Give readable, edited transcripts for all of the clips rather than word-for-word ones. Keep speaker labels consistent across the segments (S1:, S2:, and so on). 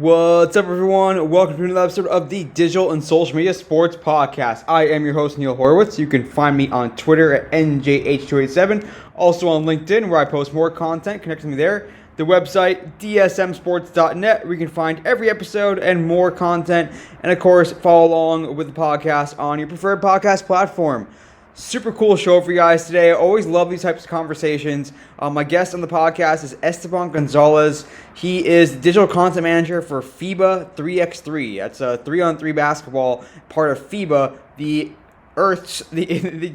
S1: What's up, everyone? Welcome to another episode of the Digital and Social Media Sports Podcast. I am your host, Neil Horowitz. You can find me on Twitter at NJH287, also on LinkedIn, where I post more content. Connect with me there. The website, dsmsports.net, where you can find every episode and more content. And, of course, follow along with the podcast on your preferred podcast platform. Super cool show for you guys today. I always love these types of conversations. My guest on the podcast is Esteban González. He is digital content manager for FIBA 3x3. That's a 3-on-3 basketball, part of FIBA, the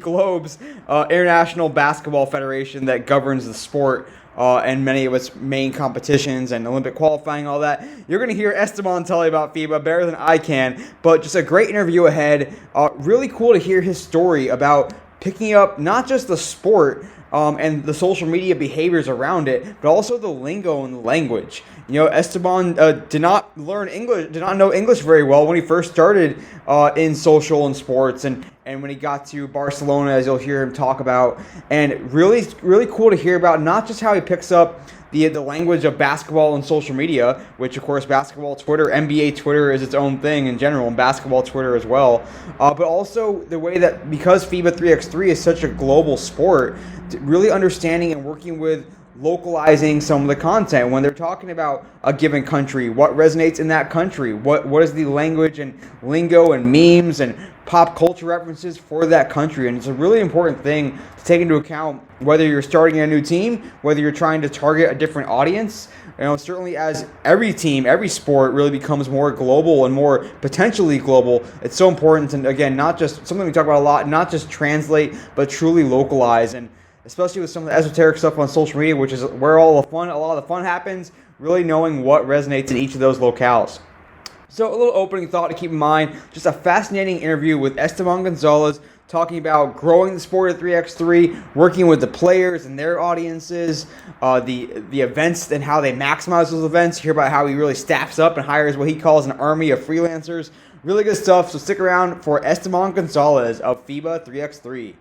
S1: globe's international basketball federation that governs the sport and many of its main competitions and Olympic qualifying, all that. You're going to hear Esteban tell you about FIBA better than I can, but just a great interview ahead. Really cool to hear his story about picking up not just the sport and the social media behaviors around it, but also the lingo and the language. You know, Esteban did not know English very well when he first started in social and sports, and when he got to Barcelona, as you'll hear him talk about. And really cool to hear about not just how he picks up the language of basketball and social media, which, of course, basketball Twitter, NBA Twitter is its own thing in general, and basketball Twitter as well. But also the way that, because FIBA 3x3 is such a global sport, really understanding and working with localizing some of the content when they're talking about a given country, what resonates in that country, what is the language and lingo and memes and pop culture references for that country. And it's a really important thing to take into account whether you're starting a new team, whether you're trying to target a different audience. You know, certainly as every team, every sport really becomes more global and more potentially global, it's so important to, again, not just something we talk about a lot, not just translate, but truly localize. And especially with some of the esoteric stuff on social media, which is where a lot of the fun happens, really knowing what resonates in each of those locales. So a little opening thought to keep in mind, just a fascinating interview with Esteban González talking about growing the sport of 3x3, working with the players and their audiences, the events and how they maximize those events, hear about how he really staffs up and hires what he calls an army of freelancers. Really good stuff, so stick around for Esteban González of FIBA 3x3.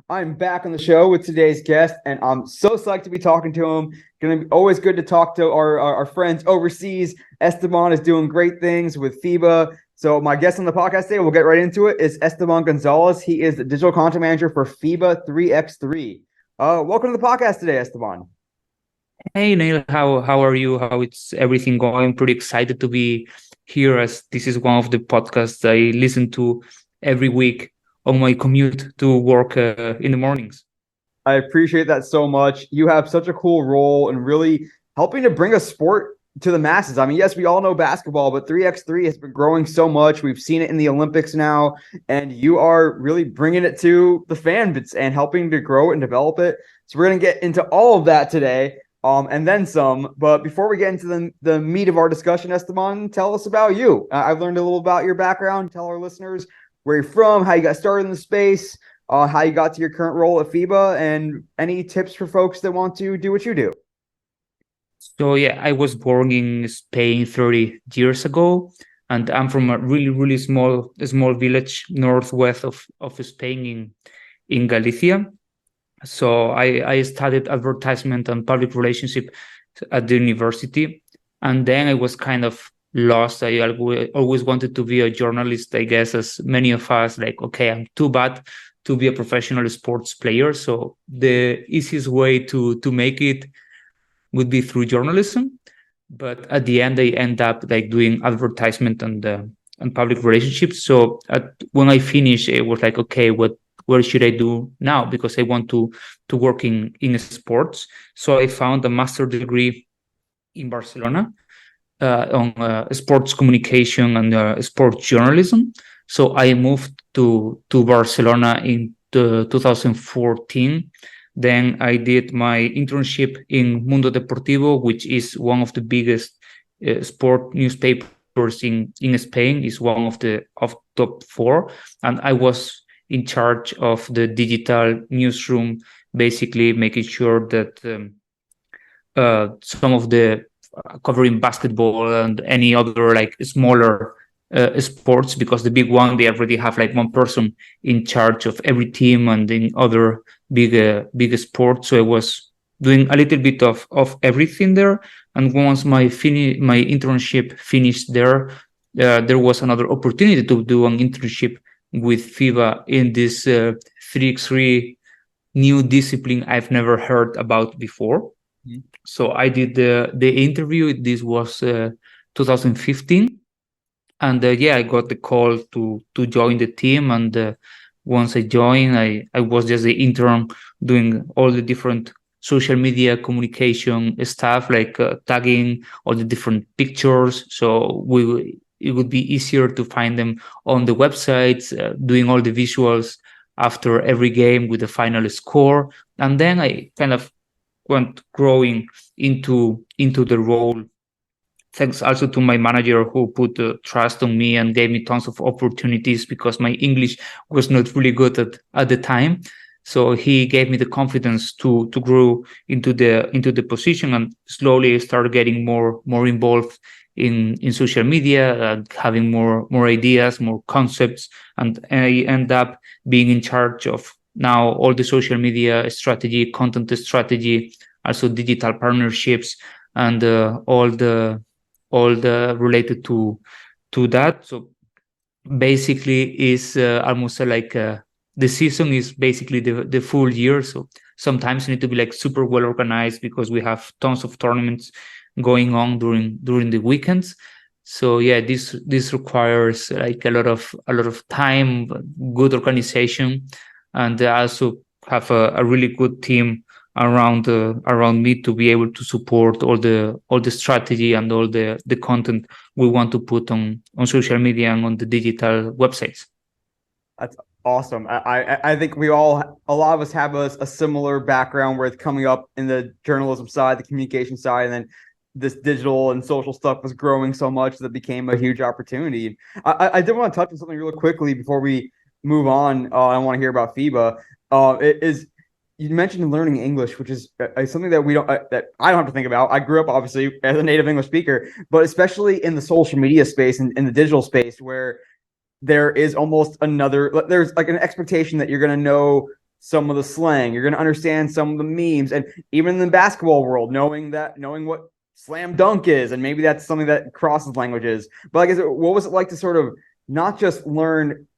S1: I'm back on the show with today's guest, and I'm so psyched to be talking to him. Going to be always good to talk to our friends overseas. Esteban is doing great things with FIBA. So my guest on the podcast today, we'll get right into it, is Esteban González. He is the digital content manager for FIBA 3x3. Welcome to the podcast today, Esteban.
S2: Hey Neil, how are you? How is everything going? Pretty excited to be here, as this is one of the podcasts I listen to every week on my commute to work in the mornings.
S1: I appreciate that so much. You have such a cool role in really helping to bring a sport to the masses. I mean, yes, we all know basketball, but 3x3 has been growing so much. We've seen it in the Olympics now, and you are really bringing it to the fans and helping to grow it and develop it. So we're going to get into all of that today, and then some. But before we get into the meat of our discussion, Esteban, tell us about you. I've learned a little about your background. Tell our listeners where you're from, how you got started in the space, how you got to your current role at FIBA, and any tips for folks that want to do what you do.
S2: So yeah, I was born in Spain 30 years ago, and I'm from a really small village northwest of Spain in Galicia. So I studied advertisement and public relationship at the university, and then I was kind of lost. I always wanted to be a journalist, I guess, as many of us, like, okay, I'm too bad to be a professional sports player. So the easiest way to make it would be through journalism. But at the end, I end up like doing advertisement and public relationships. So when I finished, it was like, okay, what should I do now? Because I want to work in sports. So I found a master's degree in Barcelona on sports communication and sports journalism. So I moved to Barcelona in 2014. Then I did my internship in Mundo Deportivo, which is one of the biggest sport newspapers in Spain. It's one of the top 4, and I was in charge of the digital newsroom, basically making sure that some of the covering basketball and any other like smaller sports, because the big one, they already have like one person in charge of every team and in other big sports. So I was doing a little bit of everything there. And once my internship finished there, there was another opportunity to do an internship with FIBA in this 3x3 new discipline I've never heard about before. Mm-hmm. So I did the interview. This was 2015, and I got the call to join the team. And once I joined, I was just the intern doing all the different social media communication stuff, like tagging all the different pictures. So it would be easier to find them on the websites, doing all the visuals after every game with the final score. And then I kind of went growing into the role, thanks also to my manager, who put trust on me and gave me tons of opportunities, because my English was not really good at the time. So he gave me the confidence to grow into the position, and slowly started getting more involved in social media, having more ideas, more concepts, and I end up being in charge of now all the social media strategy, content strategy, also digital partnerships, and all the related to that. So basically is almost like the season is basically the full year. So sometimes you need to be like super well organized, because we have tons of tournaments going on during the weekends. So this requires like a lot of time, good organization, and also have a really good team around me to be able to support all the strategy and all the content we want to put on social media and on the digital websites.
S1: That's awesome. I think a lot of us have a similar background, where it's coming up in the journalism side, the communication side, and then this digital and social stuff was growing so much that it became a huge opportunity. I did want to touch on something really quickly before we move on. I want to hear about FIBA. You mentioned learning English, which is something that that I don't have to think about. I grew up obviously as a native English speaker, but especially in the social media space and in the digital space, where there is almost there's like an expectation that you're going to know some of the slang, you're going to understand some of the memes, and even in the basketball world, knowing what slam dunk is, and maybe that's something that crosses languages. But what was it like to sort of not just learn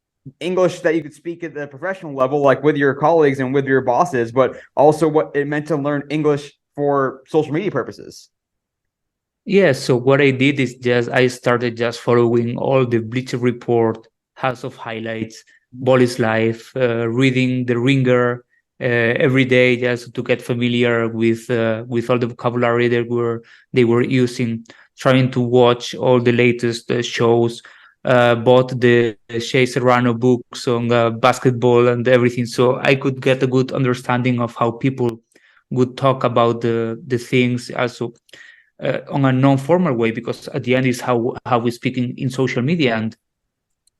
S1: English that you could speak at the professional level, like with your colleagues and with your bosses, but also what it meant to learn English for social media purposes?
S2: Yeah, so what I did is I started just following all the Bleacher Report, House of Highlights, Ball is Life, reading The Ringer every day, just to get familiar with all the vocabulary they were using, trying to watch all the latest shows, bought the Shea Serrano books on basketball and everything, so I could get a good understanding of how people would talk about the things, also on a non-formal way, because at the end is how we speak in social media. And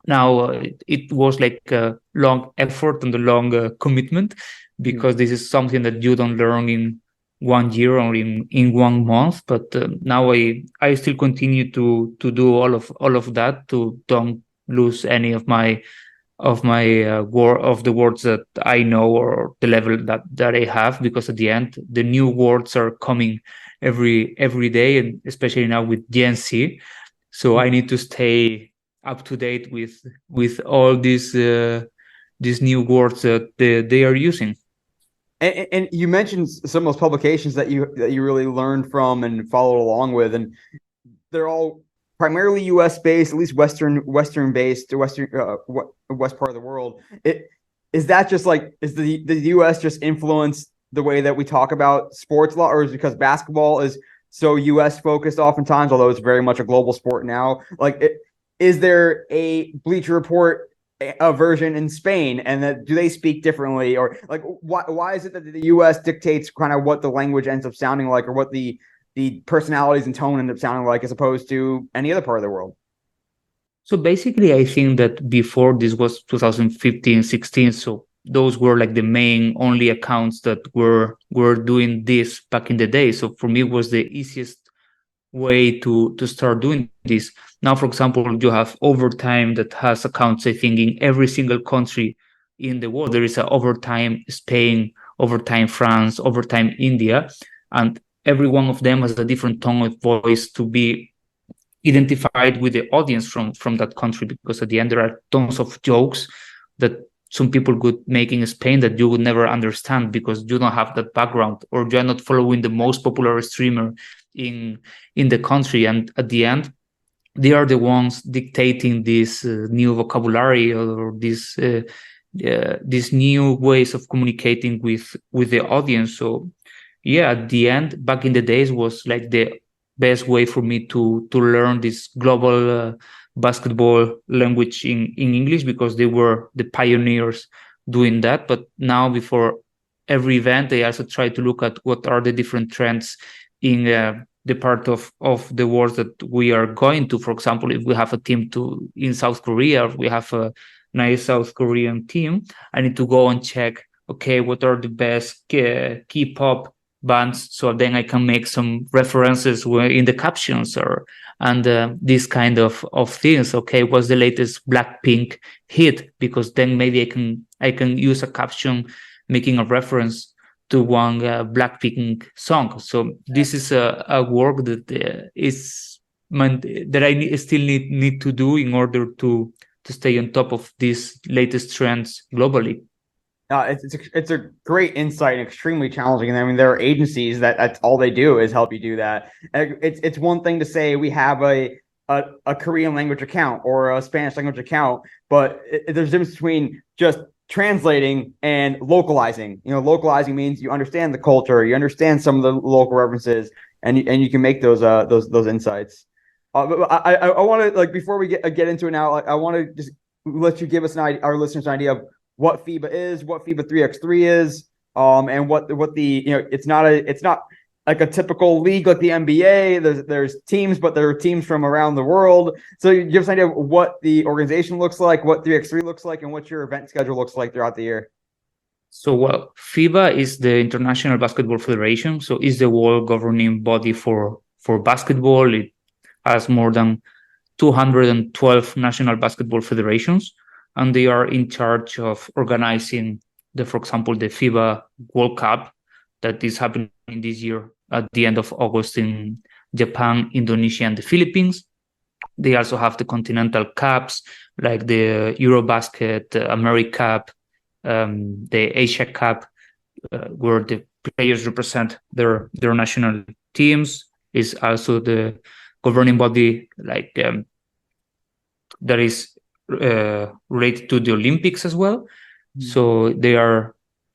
S2: now it was like a long effort and a long commitment, because this is something that you don't learn in 1 year or in 1 month. But now I still continue to do all of that, to don't lose any of my of the words that I know, or the level that I have, because at the end the new words are coming every day, and especially now with Gen Z. So I need to stay up to date with all these new words that they are using.
S1: And you mentioned some of those publications that you really learned from and followed along with, and they're all primarily U.S. based, at least Western based, west part of the world. Is the U.S. just influenced the way that we talk about sports a lot, or is it because basketball is so U.S. focused oftentimes, although it's very much a global sport now? Is there a Bleacher Report a version in Spain, and do they speak differently, or why is it that the U.S. dictates kind of what the language ends up sounding like, or what the personalities and tone end up sounding like, as opposed to any other part of the world?
S2: So basically, I think that before this was 2015, 16, so those were like the main only accounts that were doing this back in the day. So for me, it was the easiest way to start doing this. Now, for example, you have Overtime that has accounts, I think, in every single country in the world. There is a Overtime Spain, overtime France, overtime India, and every one of them has a different tone of voice to be identified with the audience from that country, because at the end there are tons of jokes that some people could make in Spain that you would never understand because you don't have that background, or you're not following the most popular streamer in the country. And at the end, they are the ones dictating this new vocabulary, or these new ways of communicating with the audience. So yeah, at the end, back in the days, was like the best way for me to learn this global basketball language in English, because they were the pioneers doing that. But now, before every event, they also try to look at what are the different trends in the part of the world that we are going to. For example, if we have a team in South Korea, we have a nice South Korean team, I need to go and check, okay, what are the best K-pop bands, so then I can make some references in the captions, and this kind of things. Okay, what's the latest Blackpink hit? Because then maybe I can use a caption making a reference to one Blackpink song. So this is a work that that I still need to do in order to stay on top of these latest trends globally.
S1: It's a great insight and extremely challenging. And I mean, there are agencies that's all they do is help you do that. And it's one thing to say we have a Korean language account or a Spanish language account, but there's a difference between just translating and localizing. Localizing means you understand the culture, you understand some of the local references, and you can make those insights. But I want to, before we get into it now, I want to just let you give us our listeners an idea of what FIBA is, what FIBA 3x3 is, and what the it's not like a typical league like the NBA. There's teams, but there are teams from around the world. So you give us an idea of what the organization looks like, what 3x3 looks like, and what your event schedule looks like throughout the year.
S2: So, well, FIBA is the International Basketball Federation. So it's the world governing body for basketball. It has more than 212 national basketball federations, and they are in charge of organizing for example, the FIBA World Cup that is happening this year at the end of August in Japan, Indonesia, and the Philippines. They also have the continental cups like the Eurobasket, AmeriCup, the Asia Cup, where the players represent their national teams. Is also the governing body that is related to the Olympics as well. So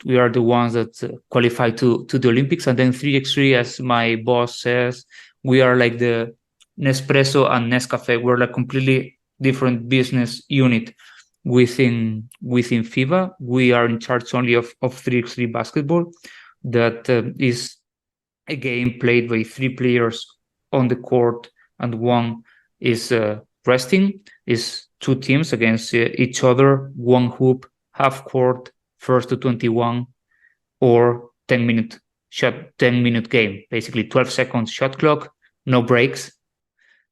S2: we are the ones that qualify to the Olympics. And then 3x3, as my boss says, we are like the Nespresso and Nescafe. We're like completely different business unit within FIBA. We are in charge only of 3x3 basketball. That is a game played by 3 players on the court, and one is resting. Is 2 teams against each other, 1 hoop, half court, first to 21, or 10-minute game, basically 12 seconds shot clock, no breaks.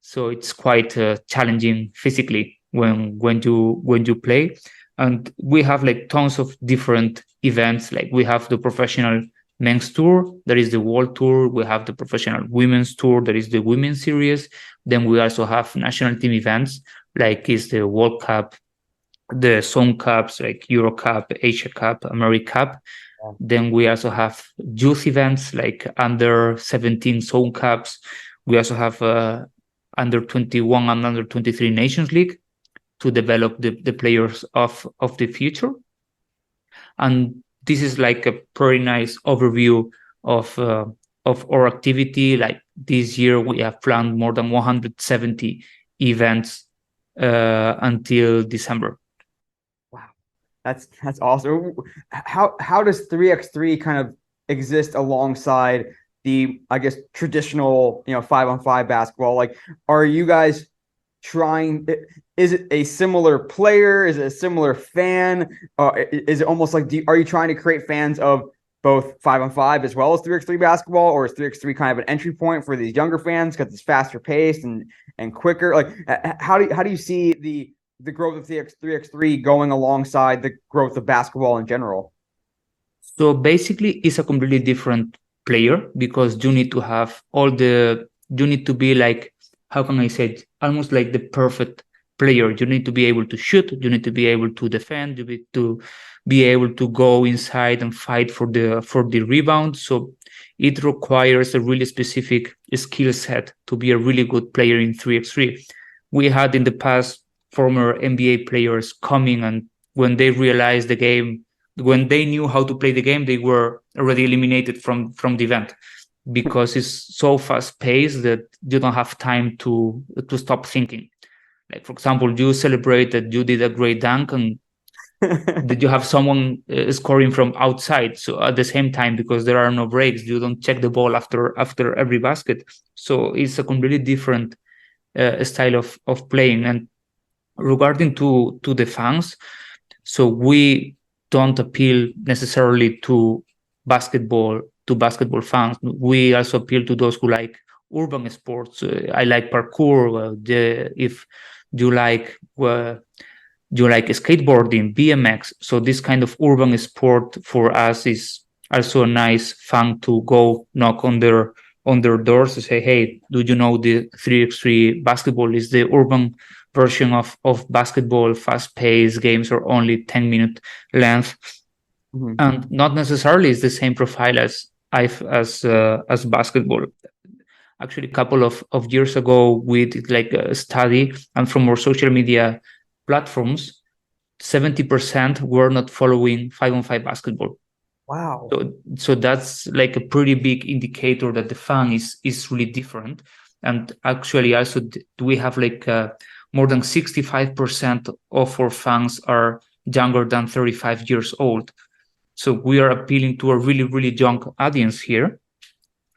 S2: So it's quite challenging physically when you play. And we have like tons of different events. Like we have the professional men's tour, there is the world tour. We have the professional women's tour, there is the women's series. Then we also have national team events, like is the World Cup, the Zone Cups, like Euro Cup, Asia Cup, AmeriCup. Yeah. Then we also have youth events like under 17 Zone Cups. We also have under 21 and under 23 Nations League to develop the players of the future. And this is like a pretty nice overview of our activity. Like this year, we have planned more than 170 events until December.
S1: Wow, that's awesome. How does 3x3 kind of exist alongside the, I guess, traditional 5-on-5 basketball? Like, are you guys trying? Is it a similar player? Is it a similar fan? Is it almost like are you trying to create fans of both 5-on-5 as well as 3x3 basketball, or is 3x3 kind of an entry point for these younger fans because it's faster paced and quicker? Like, how do you see the growth of 3x3 going alongside the growth of basketball in general?
S2: So basically, it's a completely different player because you need to have you need to be like, how can I say it? Almost like the perfect player. You need to be able to shoot, you need to be able to defend, you need to be able to go inside and fight for the rebound. So it requires a really specific skill set to be a really good player in 3x3. We had in the past former NBA players coming, and when they realized the game, when they knew how to play the game, they were already eliminated from the event because it's so fast paced that you don't have time to stop thinking. Like, for example, you celebrate that you did a great dunk, and that you have someone scoring from outside. So at the same time, because there are no breaks, you don't check the ball after every basket. So it's a completely different style of playing. And regarding to the fans, so we don't appeal necessarily to basketball fans. We also appeal to those who like urban sports. I like parkour. If you like skateboarding, BMX. So this kind of urban sport for us is also nice, fun to go knock on their doors to say, hey, do you know the 3x3 basketball is the urban version of basketball, fast-paced games are only 10-minute length, and not necessarily is the same profile as basketball. Actually, a couple of years ago, we did like a study, and from our social media platforms, 70% were not following 5-on-5 basketball.
S1: Wow.
S2: So that's like a pretty big indicator that the fan is really different. And actually, also we have like more than 65% of our fans are younger than 35 years old. So we are appealing to a really, really young audience here.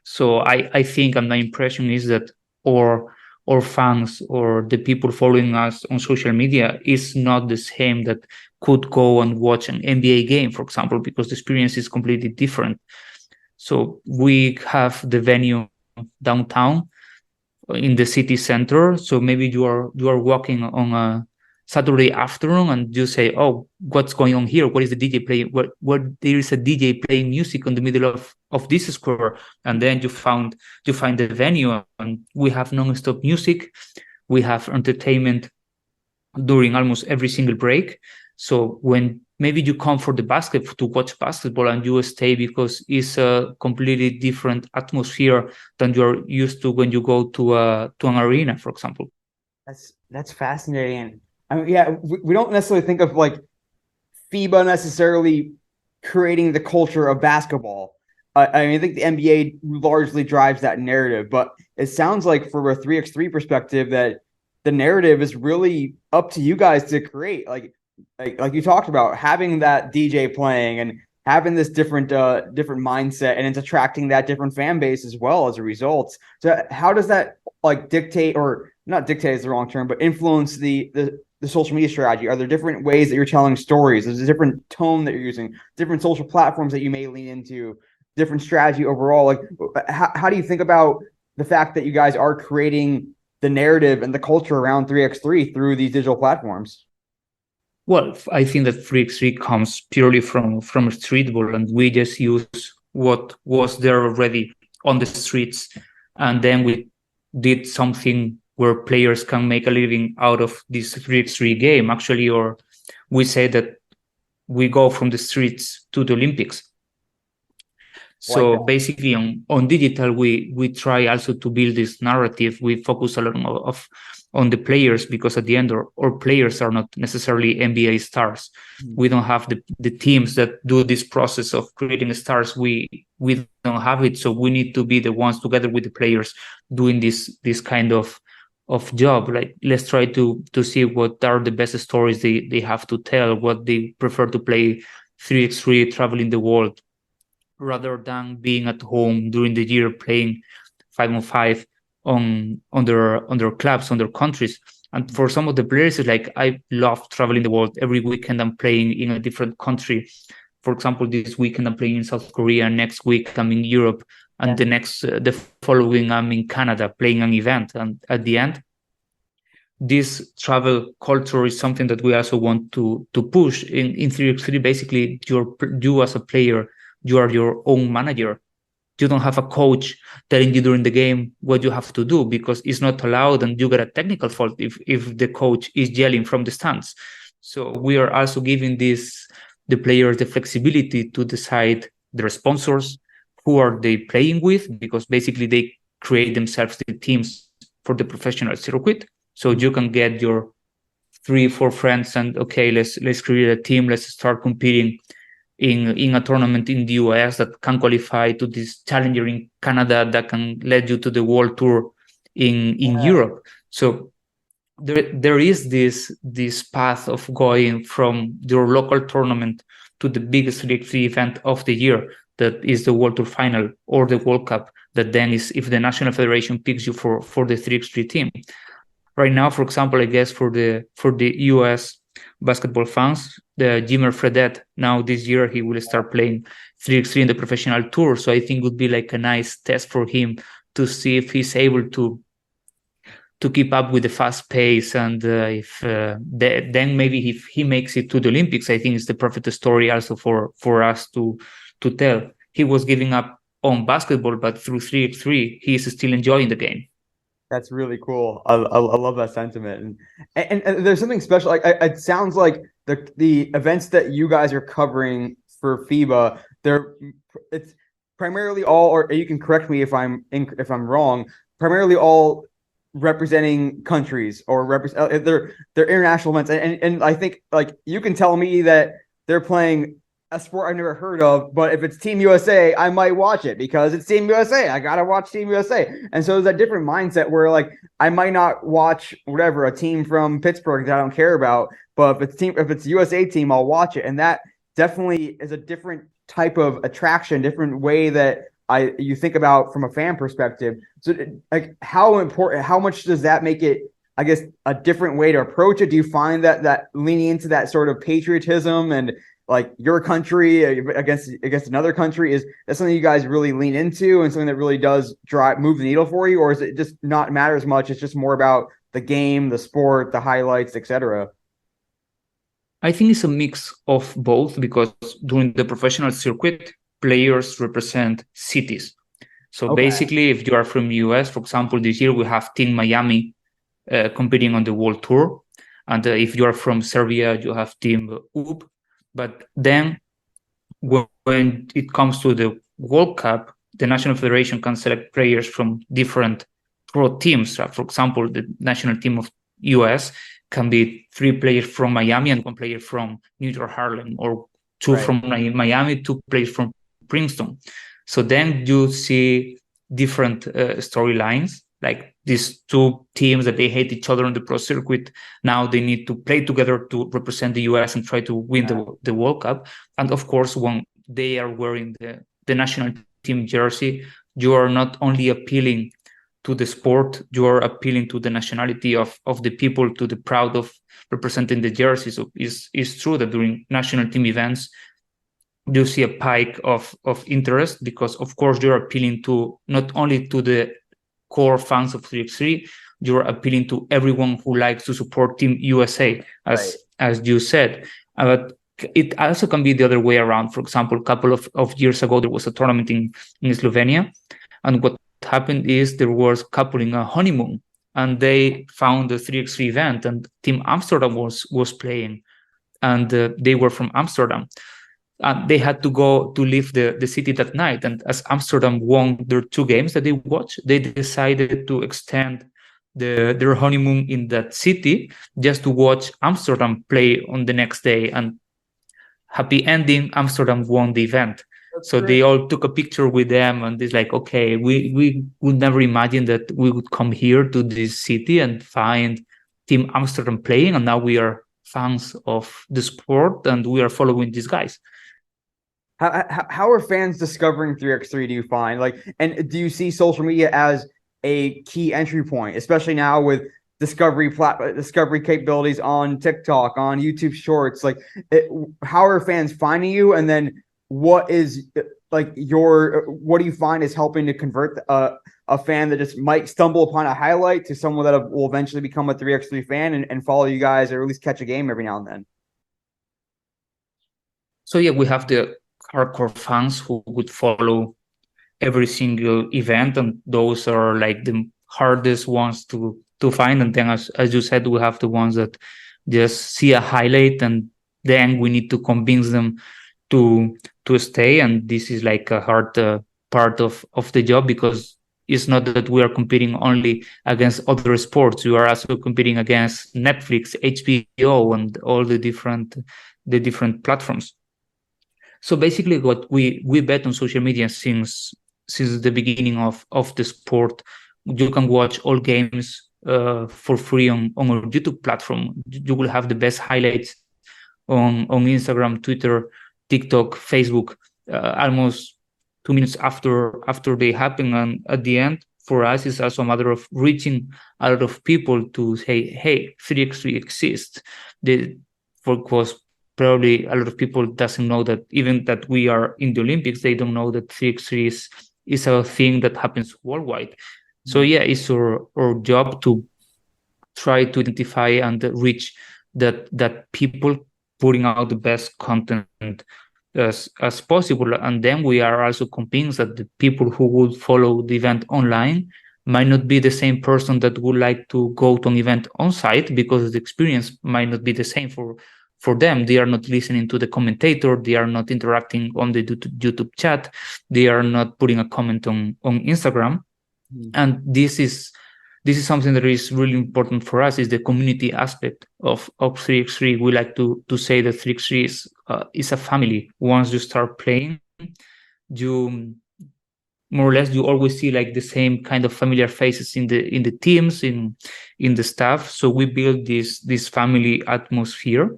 S2: So I think, and my impression is that our fans or the people following us on social media is not the same that could go and watch an NBA game, for example, because the experience is completely different. So we have the venue downtown in the city center. So maybe you are walking on a Saturday afternoon and you say, "Oh, what's going on here? What is the DJ playing? What there is a DJ playing music in the middle of this square?" And then you find the venue, and we have non-stop music. We have entertainment during almost every single break. So when maybe you come for the basket to watch basketball and you stay because it's a completely different atmosphere than you're used to when you go to an arena, for example.
S1: That's fascinating. I mean, yeah, we don't necessarily think of like FIBA necessarily creating the culture of basketball. I mean, I think the NBA largely drives that narrative, but it sounds like from a 3x3 perspective that the narrative is really up to you guys to create. Like you talked about having that DJ playing and having this different mindset, and it's attracting that different fan base as well as a result. So how does that like dictate, or not dictate is the wrong term, but influence the social media strategy? Are there different ways that you're telling stories? There's a different tone that you're using, different social platforms that you may lean into, different strategy overall. Like, how do you think about the fact that you guys are creating the narrative and the culture around 3x3 through these digital platforms?
S2: Well, I think that 3x3 comes purely from streetball, and we just use what was there already on the streets, and then we did something where players can make a living out of this 3x3 game, actually, or we say that we go from the streets to the Olympics. So
S1: Like
S2: basically on digital, we try also to build this narrative. We focus a lot on the players, because at the end our players are not necessarily NBA stars. We don't have the teams that do this process of creating stars. We don't have it. So we need to be the ones together with the players doing this kind of job. Like, let's try to see what are the best stories they have to tell, what they prefer to play 3x3, traveling the world, rather than being at home during the year playing 5-on-5 on their clubs, on their countries. And for some of the players, it's like, I love traveling the world. Every weekend I'm playing in a different country. For example, this weekend I'm playing in South Korea, next week I'm in Europe, and the following I'm in Canada playing an event. And at the end, this travel culture is something that we also want to push in 3x3. Basically, you as a player you are your own manager. You don't have a coach telling you during the game what you have to do, because it's not allowed, and you get a technical fault if the coach is yelling from the stands. So we are also giving the players the flexibility to decide their sponsors, who are they playing with, because basically they create themselves the teams for the professional circuit. So you can get your 3-4 friends and, okay, let's create a team, let's start competing in a tournament in the US that can qualify to this challenger in Canada that can lead you to the world tour in Europe. So there is this path of going from your local tournament to the biggest League 3 event of the year, that is the World Tour final or the World Cup, that then is if the national federation picks you for the 3x3 team. Right now, for example, I guess for the US basketball fans, the Jimmer Fredette, now this year he will start playing 3x3 in the professional tour. So I think it would be like a nice test for him to see if he's able to keep up with the fast pace, and then maybe if he makes it to the Olympics, I think it's the perfect story also for us to tell. He was giving up on basketball, but through 3x3 he is still enjoying the game.
S1: That's really cool. I love that sentiment, and there's something special. Like it sounds like the events that you guys are covering for FIBA, it's primarily all, or you can correct me if I'm wrong, primarily all representing countries, or they're international events, and I think like you can tell me that they're playing a sport I've never heard of, but if it's Team USA, I might watch it because it's Team USA. I gotta watch Team USA. And so there's a different mindset where like I might not watch whatever a team from Pittsburgh that I don't care about, but if it's USA team, I'll watch it. And that definitely is a different type of attraction, different way that you think about from a fan perspective. So like how much does that make it, I guess, a different way to approach it? Do you find that leaning into that sort of patriotism and like your country against another country, is that something you guys really lean into and something that really does move the needle for you, or is it just not matter as much? It's just more about the game, the sport, the highlights, etc.
S2: I think it's a mix of both, because during the professional circuit, players represent cities. So basically, if you are from US, for example, this year we have Team Miami competing on the World Tour, and if you are from Serbia, you have Team UB. But then when it comes to the World Cup, the National Federation can select players from different pro teams. For example, the national team of US can be 3 players from Miami and 1 player from New York Harlem, or 2 from Miami, 2 players from Princeton. So then you see different storylines, like these 2 teams that they hate each other on the pro circuit. Now they need to play together to represent the US and try to win the World Cup. And of course, when they are wearing the national team jersey, you are not only appealing to the sport, you are appealing to the nationality of the people, to the proud of representing the jersey. So it's true that during national team events, you see a pike of interest, because of course you're appealing to not only to the core fans of 3x3, you're appealing to everyone who likes to support Team USA, as you said. But it also can be the other way around. For example, a couple of years ago, there was a tournament in Slovenia, and what happened is there was a couple in a honeymoon, and they found the 3x3 event, and Team Amsterdam was playing, and they were from Amsterdam. They had to go to leave the city that night. And as Amsterdam won their 2 games that they watched, they decided to extend their honeymoon in that city just to watch Amsterdam play on the next day. And happy ending, Amsterdam won the event. That's great. They all took a picture with them, and it's like, okay, we would never imagine that we would come here to this city and find Team Amsterdam playing, and now we are fans of the sport and we are following these guys.
S1: How are fans discovering 3x3, do you find? Like, and do you see social media as a key entry point, especially now with discovery capabilities on TikTok, on YouTube Shorts? Like, how are fans finding you? And then what do you find is helping to convert a fan that just might stumble upon a highlight to someone that will eventually become a 3x3 fan and follow you guys, or at least catch a game every now and then?
S2: So yeah, we have the hardcore fans who would follow every single event, and those are like the hardest ones to find. And then, as you said, we have the ones that just see a highlight, and then we need to convince them to stay. And this is like a hard part of the job, because it's not that we are competing only against other sports. We are also competing against Netflix, HBO, and all the different platforms. So basically, what we bet on social media since the beginning of the sport. You can watch all games for free on our YouTube platform. You will have the best highlights on Instagram, Twitter, TikTok, Facebook, almost 2 minutes after they happen. And at the end, for us, it's also a matter of reaching a lot of people to say, hey, 3x3 exists. Because probably a lot of people doesn't know that, even that we are in the Olympics, they don't know that 3x3 is a thing that happens worldwide. So yeah, it's our job to try to identify and reach that people, putting out the best content as possible. And then we are also convinced that the people who would follow the event online might not be the same person that would like to go to an event on site, because the experience might not be the same for them. They are not listening to the commentator, they are not interacting on the YouTube chat, they are not putting a comment on Instagram. And this is something that is really important for us, is the community aspect of 3x3. We like to say that 3x3 is a family. Once you start playing, you more or less you always see like the same kind of familiar faces in the teams, in the staff. So we build this family atmosphere.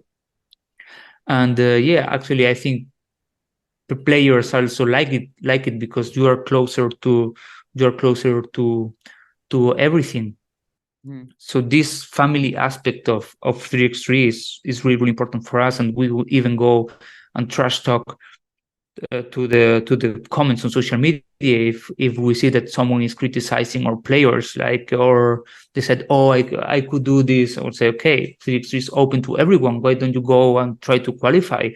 S2: And actually, I think the players also like it because you are closer to everything. So this family aspect of 3x3 is really, really important for us. And we will even go and trash talk to the comments on social media if we see that someone is criticizing our players, like, or they said, oh, I could do this. I would say, okay, 3x3 is open to everyone. Why don't you go and try to qualify?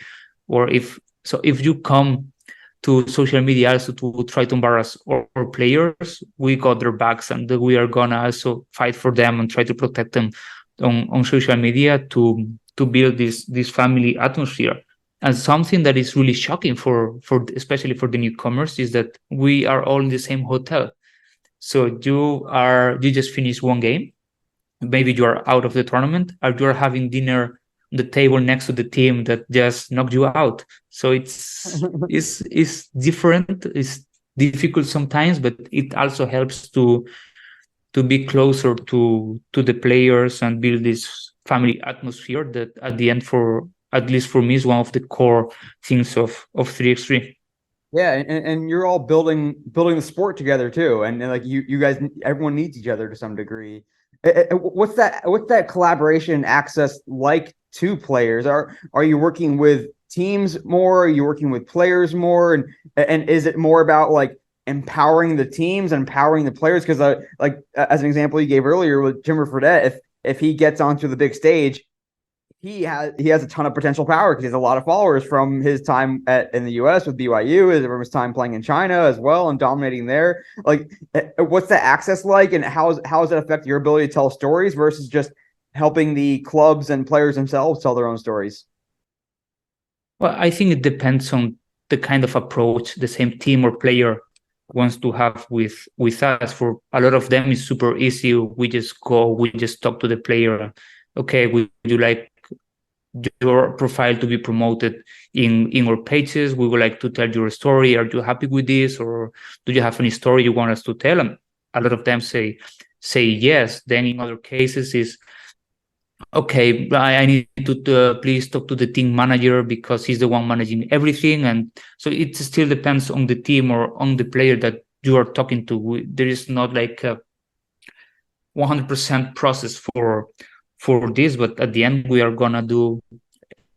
S2: Or if you come to social media also to try to embarrass our players, we got their backs, and we are gonna also fight for them and try to protect them on social media to build this family atmosphere. And something that is really shocking for especially for the newcomers is that we are all in the same hotel. So you just finished one game, maybe you are out of the tournament, or you are having dinner on the table next to the team that just knocked you out. So it's different. It's difficult sometimes, but it also helps to be closer to the players and build this family atmosphere that at the end, for at least for me, is one of the core things of 3x3.
S1: Yeah, and you're all building the sport together too, and like you guys, everyone needs each other to some degree. What's that collaboration and access like to players? Are you working with teams more? Are you working with players more? And is it more about like empowering the teams and empowering the players? Because like as an example you gave earlier with Jimmer Fredette, if he gets onto the big stage, he has a ton of potential power because he has a lot of followers from his time in the U.S. with BYU, from his time playing in China as well and dominating there. Like, what's the access like, and how does it affect your ability to tell stories versus just helping the clubs and players themselves tell their own stories?
S2: Well, I think it depends on the kind of approach the same team or player wants to have with us. For a lot of them, it's super easy. We just talk to the player. Okay, would you like your profile to be promoted in our pages? We would like to tell your story. Are you happy with this, or do you have any story you want us to tell? And a lot of them say yes. Then in other cases is, okay, I need to please talk to the team manager because he's the one managing everything. And so it still depends on the team or on the player that you are talking to. There is not like a 100% process for this, but at the end we are gonna do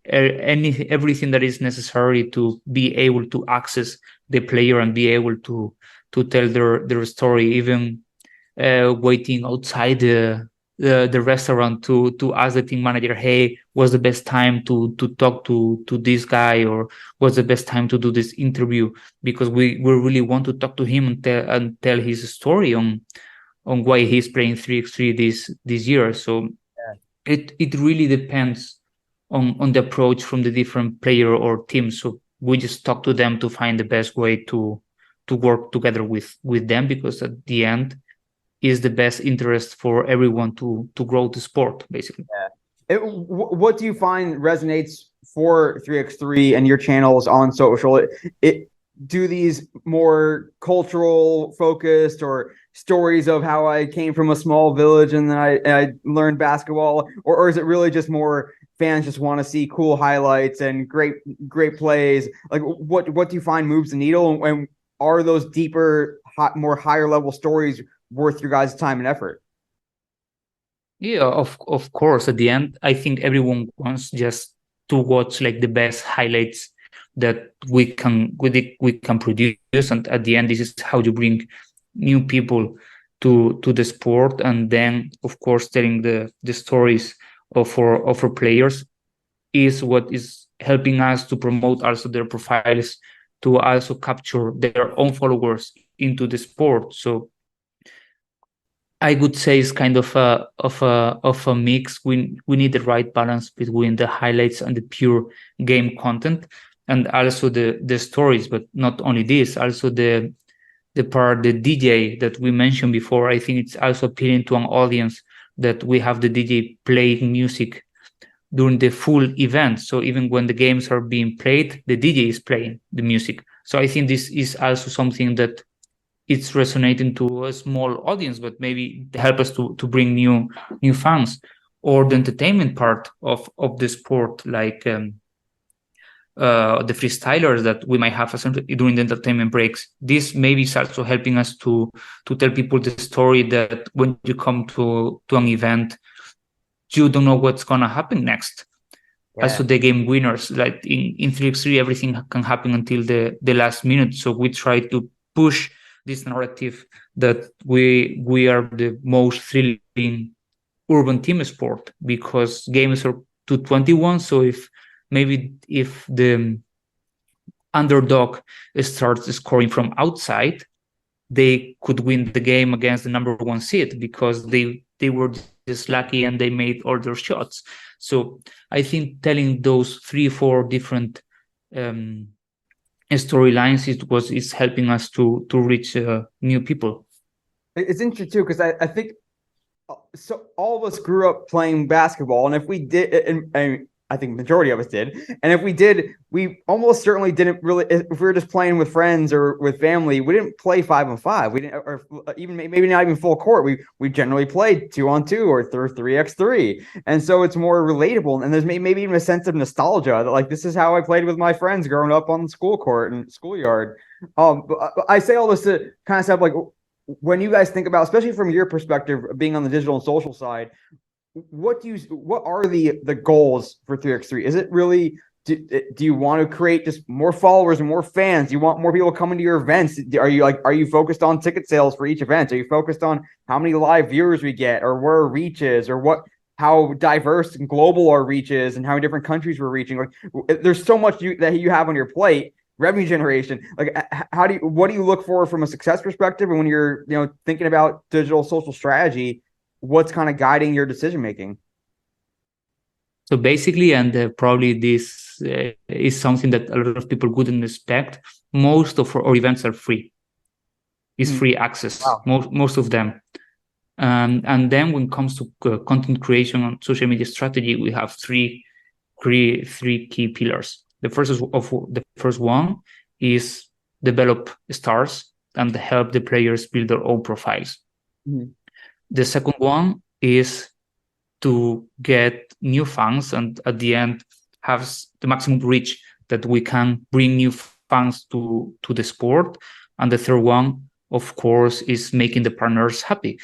S2: everything that is necessary to be able to access the player and be able to tell their story, even waiting outside the restaurant to ask the team manager, hey, what's the best time to talk to this guy, or what's the best time to do this interview, because we really want to talk to him and tell his story on why he's playing 3x3 this year. So it really depends on the approach from the different player or team. So we just talk to them to find the best way to work together with them, because at the end is the best interest for everyone to grow the sport, basically.
S1: What do you find resonates for 3x3 and your channels on social? Do these more cultural focused, or stories of how I came from a small village and then I learned basketball, or is it really just more fans just want to see cool highlights and great plays? Like what do you find moves the needle, and are those deeper, more higher level stories worth your guys' time and effort?
S2: Yeah, of course. At the end, I think everyone wants just to watch like the best highlights that we can produce, and at the end, this is how you bring new people to the sport. And then, of course, telling the stories of our players is what is helping us to promote also their profiles, to also capture their own followers into the sport. So I would say it's kind of a mix. We need the right balance between the highlights and the pure game content, and also the stories. But not only this, also the DJ that we mentioned before. I think it's also appealing to an audience that we have the DJ playing music during the full event. So even when the games are being played, the DJ is playing the music. So I think this is also something that it's resonating to a small audience, but maybe help us to bring new fans. Or the entertainment part of the sport, like the freestylers that we might have during the entertainment breaks. This maybe is also helping us to tell people the story that when you come to an event, you don't know what's gonna happen next. Also the game winners, like in 3x3, everything can happen until the last minute. So we try to push this narrative that we are the most thrilling urban team sport, because games are to 21. So if the underdog starts scoring from outside, they could win the game against the number one seed, because they were just lucky and they made all their shots. So I think telling those 3-4 different storylines is helping us to reach new people.
S1: It's interesting too, because I think so. All of us grew up playing basketball, and if we did, and I think majority of us did, and if we did, we almost certainly didn't really. If we were just playing with friends or with family, we didn't play 5-on-5. We didn't, or even maybe not even full court. We generally played 2-on-2 or 3x3, and so it's more relatable. And there's maybe even a sense of nostalgia that, like, this is how I played with my friends growing up on the school court and schoolyard. But I say all this to kind of stuff like, when you guys think about, especially from your perspective, being on the digital and social side, what are the goals for 3x3? Is it really, do you want to create just more followers and more fans? Do you want more people coming to your events? Are you focused on ticket sales for each event? Are you focused on how many live viewers we get, or where our reach is, or how diverse and global our reach is, and how many different countries we're reaching? Like, there's so much that you have on your plate. Revenue generation, like, what do you look for from a success perspective? And when you're thinking about digital social strategy, what's kind of guiding your decision making?
S2: So basically, and probably this is something that a lot of people wouldn't expect, most of our events are free. It's free access. Wow. Most of them. And then when it comes to content creation and social media strategy, we have three key pillars. The first one is develop stars and help the players build their own profiles. Mm-hmm. The second one is to get new fans, and at the end have the maximum reach that we can bring new fans to the sport. And the third one, of course, is making the partners happy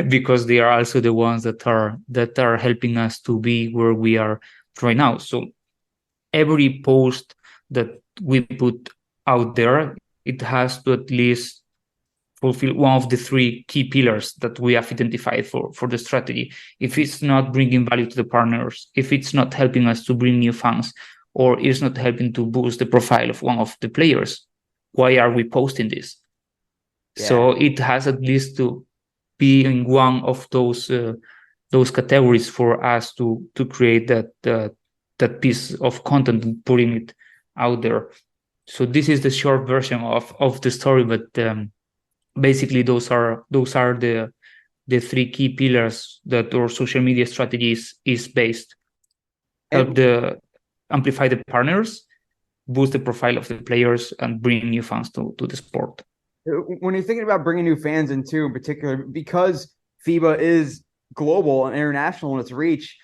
S2: because they are also the ones that are helping us to be where we are right now. So every post that we put out there, it has to at least fulfill one of the three key pillars that we have identified for the strategy. If it's not bringing value to the partners, if it's not helping us to bring new fans, or it's not helping to boost the profile of one of the players, why are we posting this?
S1: Yeah.
S2: So it has at least to be in one of those categories for us to create that piece of content and putting it out there. So this is the short version of the story, but basically those are the three key pillars that our social media strategy is based. Help amplify the partners, boost the profile of the players, and bring new fans to the sport.
S1: When you're thinking about bringing new fans in too, in particular, because FIBA is global and international in its reach,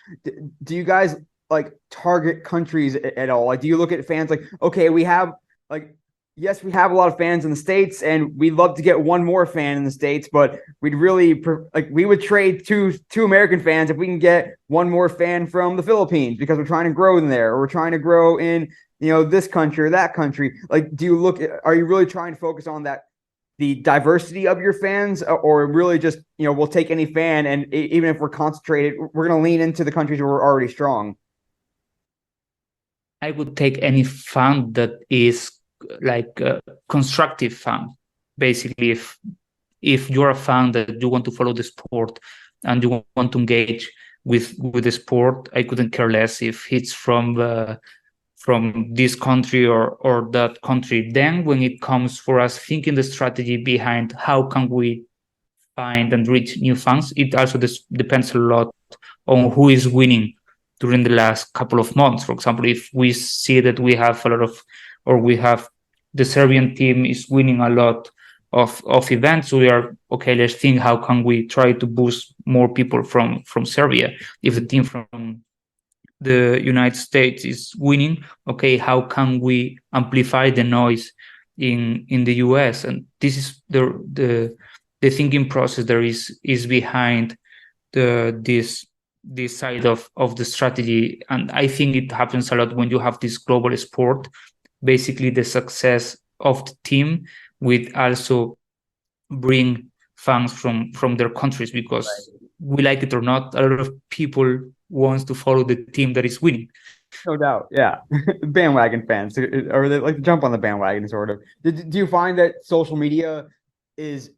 S1: do you guys like target countries at all? Like, do you look at fans like, okay, we have like, yes, we have a lot of fans in the States, and we'd love to get one more fan in the States, but we'd really we would trade two American fans if we can get one more fan from the Philippines, because we're trying to grow in there, or we're trying to grow in, you know, this country or that country. Like, are you really trying to focus on that, the diversity of your fans, or really just, you know, we'll take any fan, and even if we're concentrated, we're going to lean into the countries where we're already strong?
S2: I would take any fan that is like a constructive fan. Basically, if you're a fan that you want to follow the sport and you want to engage with the sport, I couldn't care less if it's from this country or that country. Then when it comes for us thinking the strategy behind how can we find and reach new fans, it also depends a lot on who is winning during the last couple of months. For example, if we see that we have the Serbian team is winning a lot of events, we are okay, let's think how can we try to boost more people from Serbia. If the team from the United States is winning, okay, how can we amplify the noise in the US? And this is the thinking process there is behind this side of the strategy. And I think it happens a lot when you have this global sport. Basically, the success of the team will also bring fans from their countries, because we like it or not, a lot of people wants to follow the team that is winning.
S1: No doubt, yeah. Bandwagon fans, or they like to jump on the bandwagon, sort of. Do you find that social media is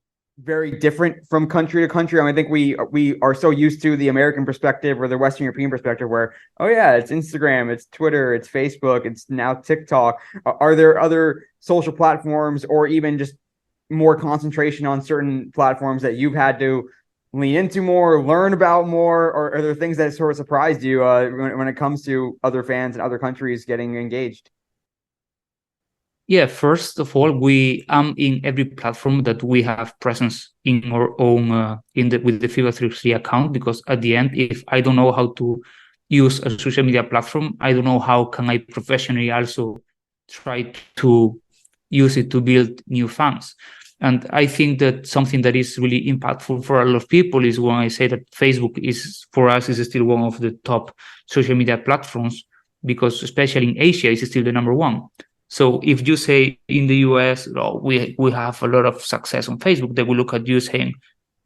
S1: very different from country to country? I mean, I think we are so used to the American perspective or the Western European perspective, where, oh yeah, it's Instagram, it's Twitter, it's Facebook, it's now TikTok. Are there other social platforms, or even just more concentration on certain platforms, that you've had to lean into more, learn about more, or are there things that sort of surprised you when it comes to other fans in other countries getting engaged?
S2: Yeah, first of all, we in every platform that we have presence in our own with the FIBA 3 account, because at the end, if I don't know how to use a social media platform, I don't know how can I professionally also try to use it to build new fans. And I think that something that is really impactful for a lot of people is when I say that Facebook is, for us, is still one of the top social media platforms, because especially in Asia, it's still the number one. So if you say in the US, oh, we have a lot of success on Facebook, they will look at you saying,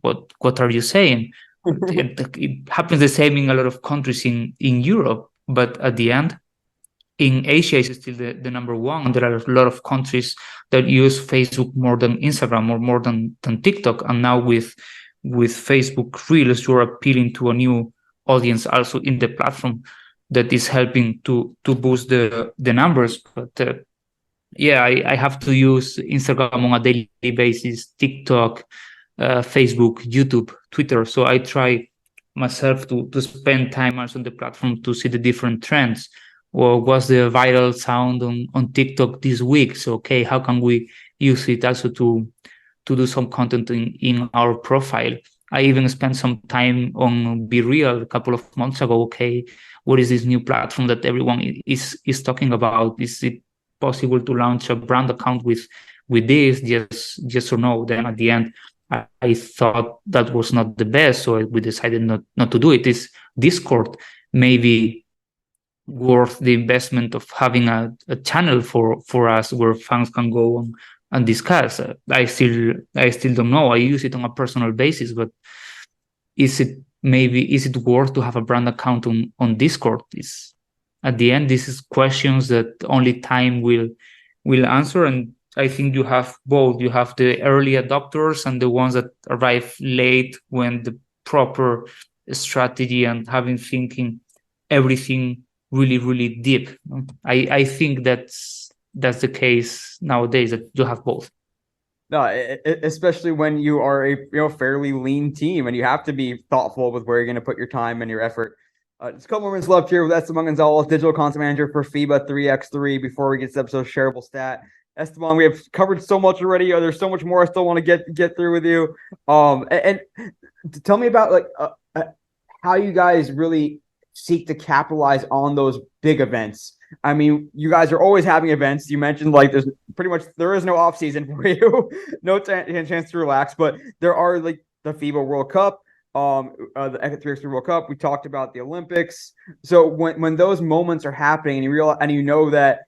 S2: what are you saying? It happens the same in a lot of countries in Europe, but at the end, in Asia is still the number one. And there are a lot of countries that use Facebook more than Instagram or more than TikTok. And now with Facebook Reels, you're appealing to a new audience also in the platform that is helping to boost the numbers. But yeah, I have to use Instagram on a daily basis, TikTok, Facebook, YouTube, Twitter. So I try myself to spend time also on the platform to see the different trends. Or what's the viral sound on TikTok this week? So, okay, how can we use it also to do some content in our profile? I even spent some time on Be Real a couple of months ago. Okay, what is this new platform that everyone is talking about? Is it possible to launch a brand account with this? Yes or no? Then at the end, I thought that was not the best, so we decided not to do it. Is Discord maybe worth the investment of having a channel for us where fans can go and discuss. I still don't know. I use it on a personal basis, but is it worth to have a brand account on Discord? Is At the end, this is questions that only time will answer. And I think you have both. You have the early adopters and the ones that arrive late when the proper strategy and having thinking everything really, really deep. I think that's the case nowadays, that you have both.
S1: No, especially when you are a fairly lean team and you have to be thoughtful with where you're going to put your time and your effort. Just a couple more minutes left here with Esteban González, digital content manager for FIBA 3x3. Before we get to this episode's shareable stat, Esteban, we have covered so much already. There's so much more I still want to get through with you. And tell me about how you guys really seek to capitalize on those big events. I mean, you guys are always having events. You mentioned there is no off season for you, no chance to relax. But there are the FIBA World Cup, the 3x3 World Cup. We talked about the Olympics. So when those moments are happening, and you realize and you know that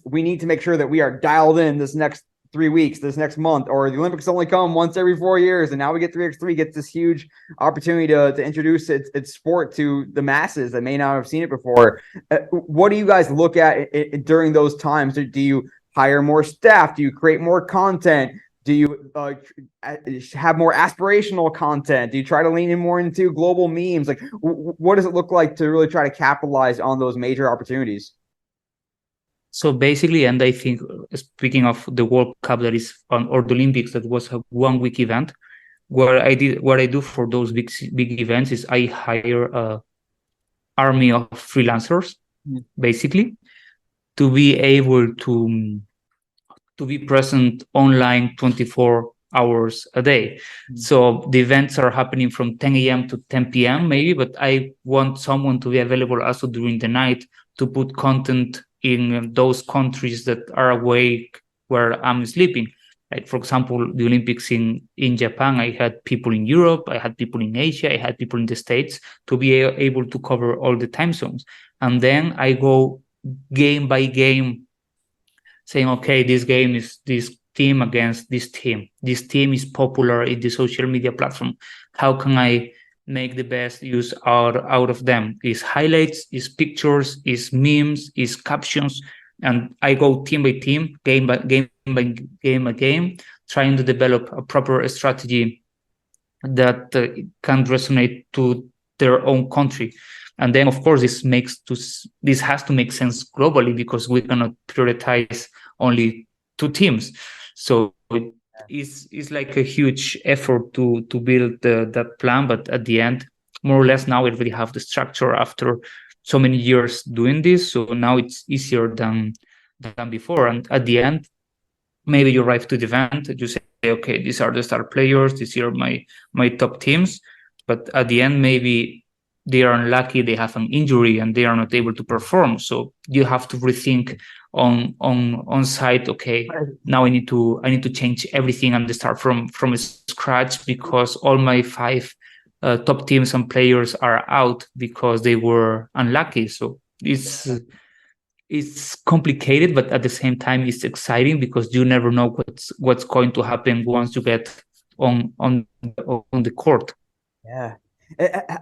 S1: we need to make sure that we are dialed in this next 3 weeks, this next month, or the Olympics only come once every 4 years, and now we get 3x3 gets this huge opportunity to introduce its sport to the masses that may not have seen it before. What do you guys look at during those times? Do you hire more staff? Do you create more content? Do you have more aspirational content? Do you try to lean in more into global memes? What does it look like to really try to capitalize on those major opportunities?
S2: So basically, and I think speaking of the World Cup that is on, or the Olympics, that was a 1 week event. What I do for those big events is I hire a army of freelancers, basically, to be able to be present online 24 hours a day. So the events are happening from 10 a.m. to 10 p.m. maybe, but I want someone to be available also during the night to put content in those countries that are awake where I'm sleeping. Like, for example, the Olympics in Japan, I had people in Europe, I had people in Asia, I had people in the States, to be able to cover all the time zones. And then I go game by game saying, okay, this game is this team against this team. This team is popular in the social media platform. How can I make the best use out of them? Is highlights, is pictures, is memes, is captions. And I go team by team, game by game, trying to develop a proper strategy that can resonate to their own country. And then, of course, this has to make sense globally, because we cannot prioritize only 2 teams. So it's like a huge effort to build that plan. But at the end, more or less, now we already have the structure after so many years doing this. So now it's easier than before. And at the end, maybe you arrive to the event, you say, okay, these are the star players, these are my top teams. But at the end, maybe they are unlucky, they have an injury and they are not able to perform. So you have to rethink on site. Okay, now I need to change everything and start from scratch, because all my 5 top teams and players are out because they were unlucky. So it's complicated, but at the same time it's exciting, because you never know what's going to happen once you get on the court.
S1: Yeah.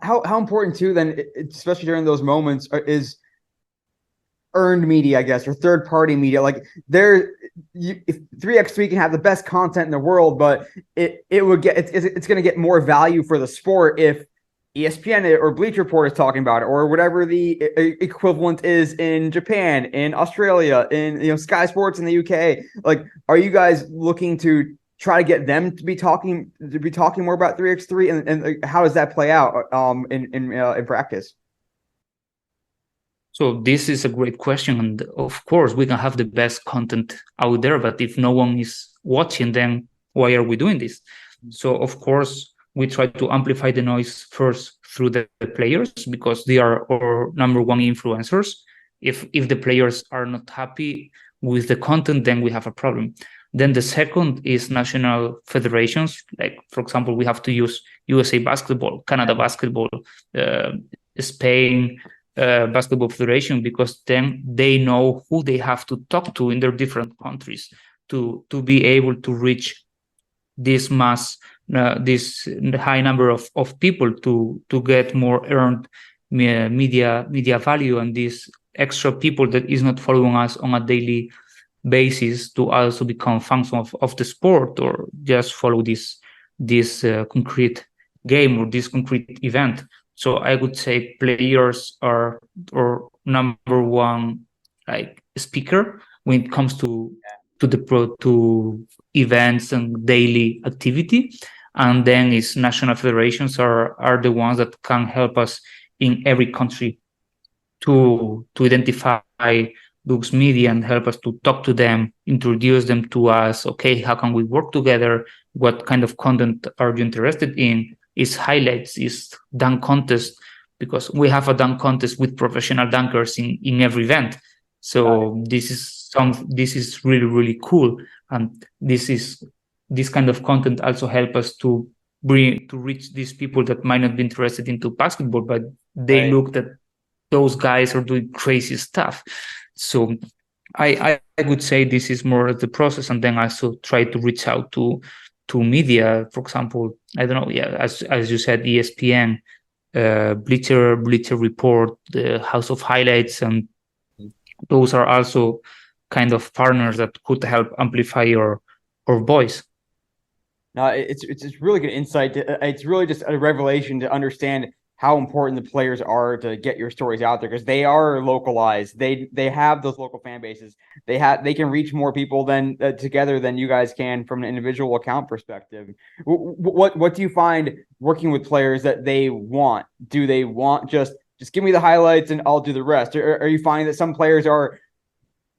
S1: How important too then, especially during those moments, is earned media, I guess, or third party media? Like if 3x3 can have the best content in the world, but it's going to get more value for the sport if ESPN or Bleacher Report is talking about it, or whatever the equivalent is in Japan, in Australia, in Sky Sports in the UK. Like, are you guys looking to try to get them to be talking more about 3x3, and how does that play out in practice?
S2: So this is a great question, and of course we can have the best content out there, but if no one is watching, then why are we doing this? So of course we try to amplify the noise first through the players, because they are our number one influencers. If the players are not happy with the content, then we have a problem. Then the second is national federations. Like, for example, we have to use USA Basketball, Canada Basketball, Spain Basketball Federation, because then they know who they have to talk to in their different countries to be able to reach this this high number of people to get more earned media value, and these extra people that is not following us on a daily basis to also become fans of the sport, or just follow this concrete game or this concrete event. So I would say players are or number one like speaker when it comes to to events and daily activity, and then is national federations are the ones that can help us in every country to identify those media and help us to talk to them, introduce them to us. Okay, how can we work together? What kind of content are you interested in? Is highlights, is dunk contest, because we have a dunk contest with professional dunkers in every event. So this is really, really cool. And this kind of content also help us to reach these people that might not be interested into basketball, but they look that those guys are doing crazy stuff. So I would say this is more the process, and then also try to reach out to media. For example, I don't know, as you said, ESPN, Bleacher Report, the House of Highlights, and those are also kind of partners that could help amplify your voice.
S1: No, it's really good insight. It's really just a revelation to understand how important the players are to get your stories out there, because they are localized. They have those local fan bases. They can reach more people than together than you guys can from an individual account perspective. What do you find working with players that they want? Do they want just give me the highlights and I'll do the rest? Or are you finding that some players are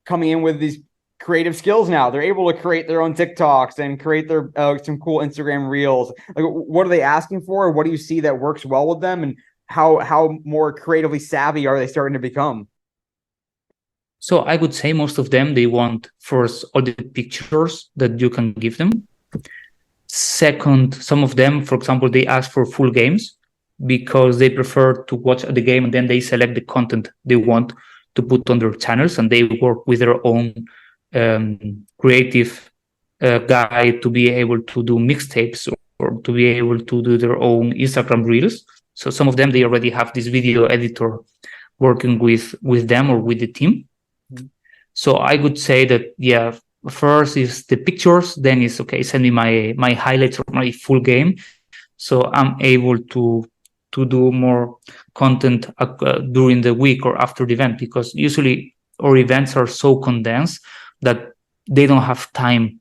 S1: coming in with these creative skills now? They're able to create their own TikToks and create their some cool Instagram reels. Like, what are they asking for? What do you see that works well with them, and how more creatively savvy are they starting to become?
S2: So I would say most of them, they want first all the pictures that you can give them. Second, some of them, for example, they ask for full games because they prefer to watch the game and then they select the content they want to put on their channels, and they work with their own creative guy to be able to do mixtapes or to be able to do their own Instagram reels. So some of them, they already have this video editor working with them or with the team. Mm-hmm. So I would say that, yeah, first is the pictures, then is okay, send me my highlights or my full game. So I'm able to do more content during the week or after the event, because usually our events are so condensed that they don't have time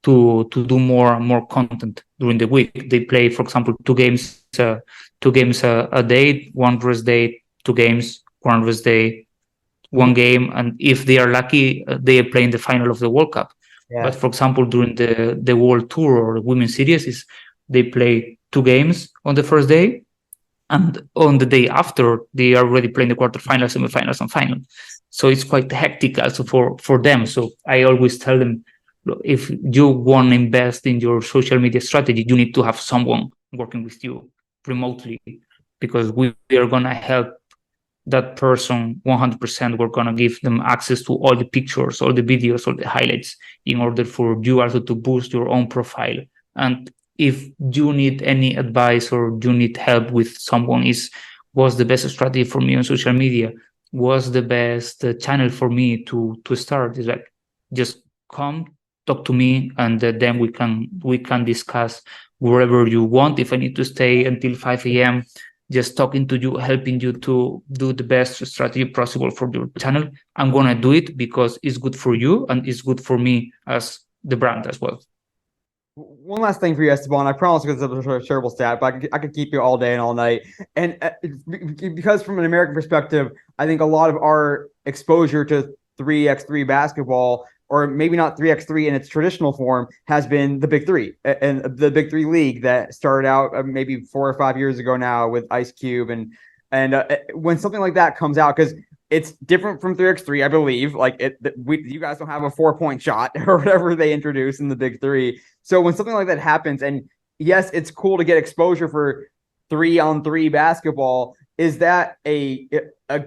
S2: to do more content during the week. They play, for example, two games a day, one rest day, two games, one rest day, one game, and if they are lucky, they are playing the final of the World Cup. Yeah. But for example, during the World Tour or the Women's Series, they play two games on the first day, and on the day after, they are already playing the quarterfinals, semifinals, and final. So it's quite hectic also for them. So I always tell them, if you want to invest in your social media strategy, you need to have someone working with you remotely, because we are going to help that person 100%. We're going to give them access to all the pictures, all the videos, all the highlights, in order for you also to boost your own profile. And if you need any advice or you need help with someone, what's the best strategy for me on social media? What's the best channel for me to start? It's like, just come, talk to me, and then we can discuss wherever you want. If I need to stay until 5 a.m., just talking to you, helping you to do the best strategy possible for your channel, I'm going to do it because it's good for you and it's good for me as the brand as well.
S1: One last thing for you, Esteban. I promise it's a shareable stat, but I could keep you all day and all night. And because from an American perspective, I think a lot of our exposure to 3x3 basketball, or maybe not 3x3 in its traditional form, has been the Big Three and the Big Three League that started out maybe 4 or 5 years ago now with Ice Cube. And when something like that comes out, because it's different from 3x3, I believe. Like you guys don't have a 4-point shot or whatever they introduce in the Big Three. So when something like that happens, and yes, it's cool to get exposure for 3-on-3 basketball, Is that a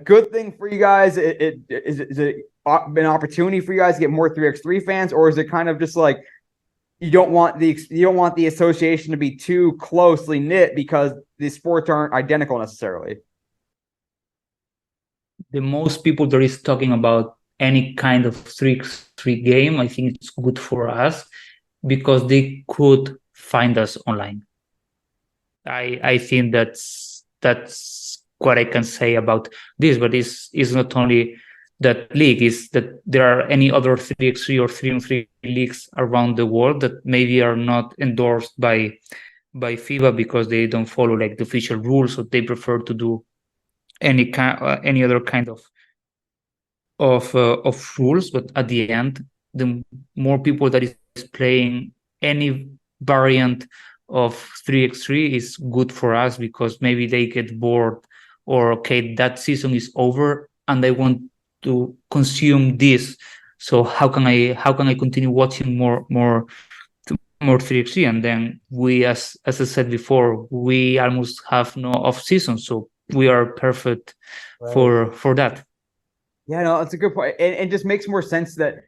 S1: good thing for you guys? Is it an opportunity for you guys to get more 3x3 fans, or is it kind of just like you don't want the association to be too closely knit because the sports aren't identical necessarily?
S2: The most people that is talking about any kind of 3x3 game, I think it's good for us because they could find us online. I think that's what I can say about this, but it's not only that league, is that there are any other 3x3 or 3-on-3 leagues around the world that maybe are not endorsed by FIBA because they don't follow like the official rules, or they prefer to do any other kind of rules. But at the end, the more people that is playing any variant of 3x3 is good for us, because maybe they get bored, or okay, that season is over and I want to consume this, so how can I continue watching more 3x3? And then we, as I said before, we almost have no off season, so we are perfect for that.
S1: Yeah, no, that's a good point. And it just makes more sense that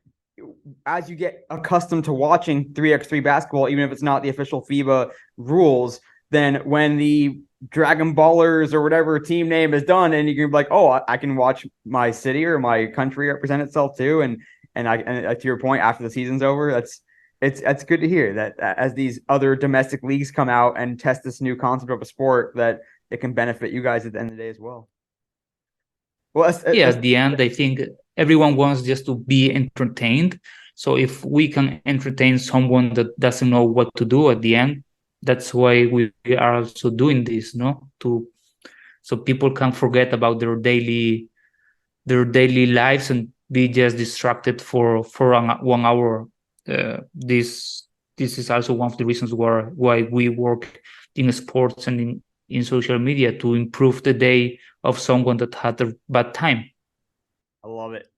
S1: as you get accustomed to watching 3x3 basketball, even if it's not the official FIBA rules, then when the Dragon Ballers or whatever team name is done, and you can be like, oh, I can watch my city or my country represent itself too. And to your point, after the season's over, that's good to hear that as these other domestic leagues come out and test this new concept of a sport, that it can benefit you guys at the end of the day as well. Well,
S2: At the end, I think everyone wants just to be entertained. So if we can entertain someone that doesn't know what to do at the end, that's why we are also doing this, no? So people can forget about their daily lives and be just distracted for 1 hour. This is also one of the reasons why we work in sports and in social media, to improve the day of someone that had a bad time.
S1: I love it.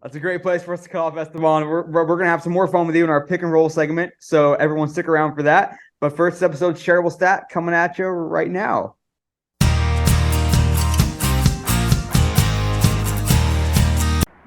S1: That's a great place for us to cut off, Esteban. We're going to have some more fun with you in our pick and roll segment, so everyone stick around for that. But first episode, shareable stat coming at you right now.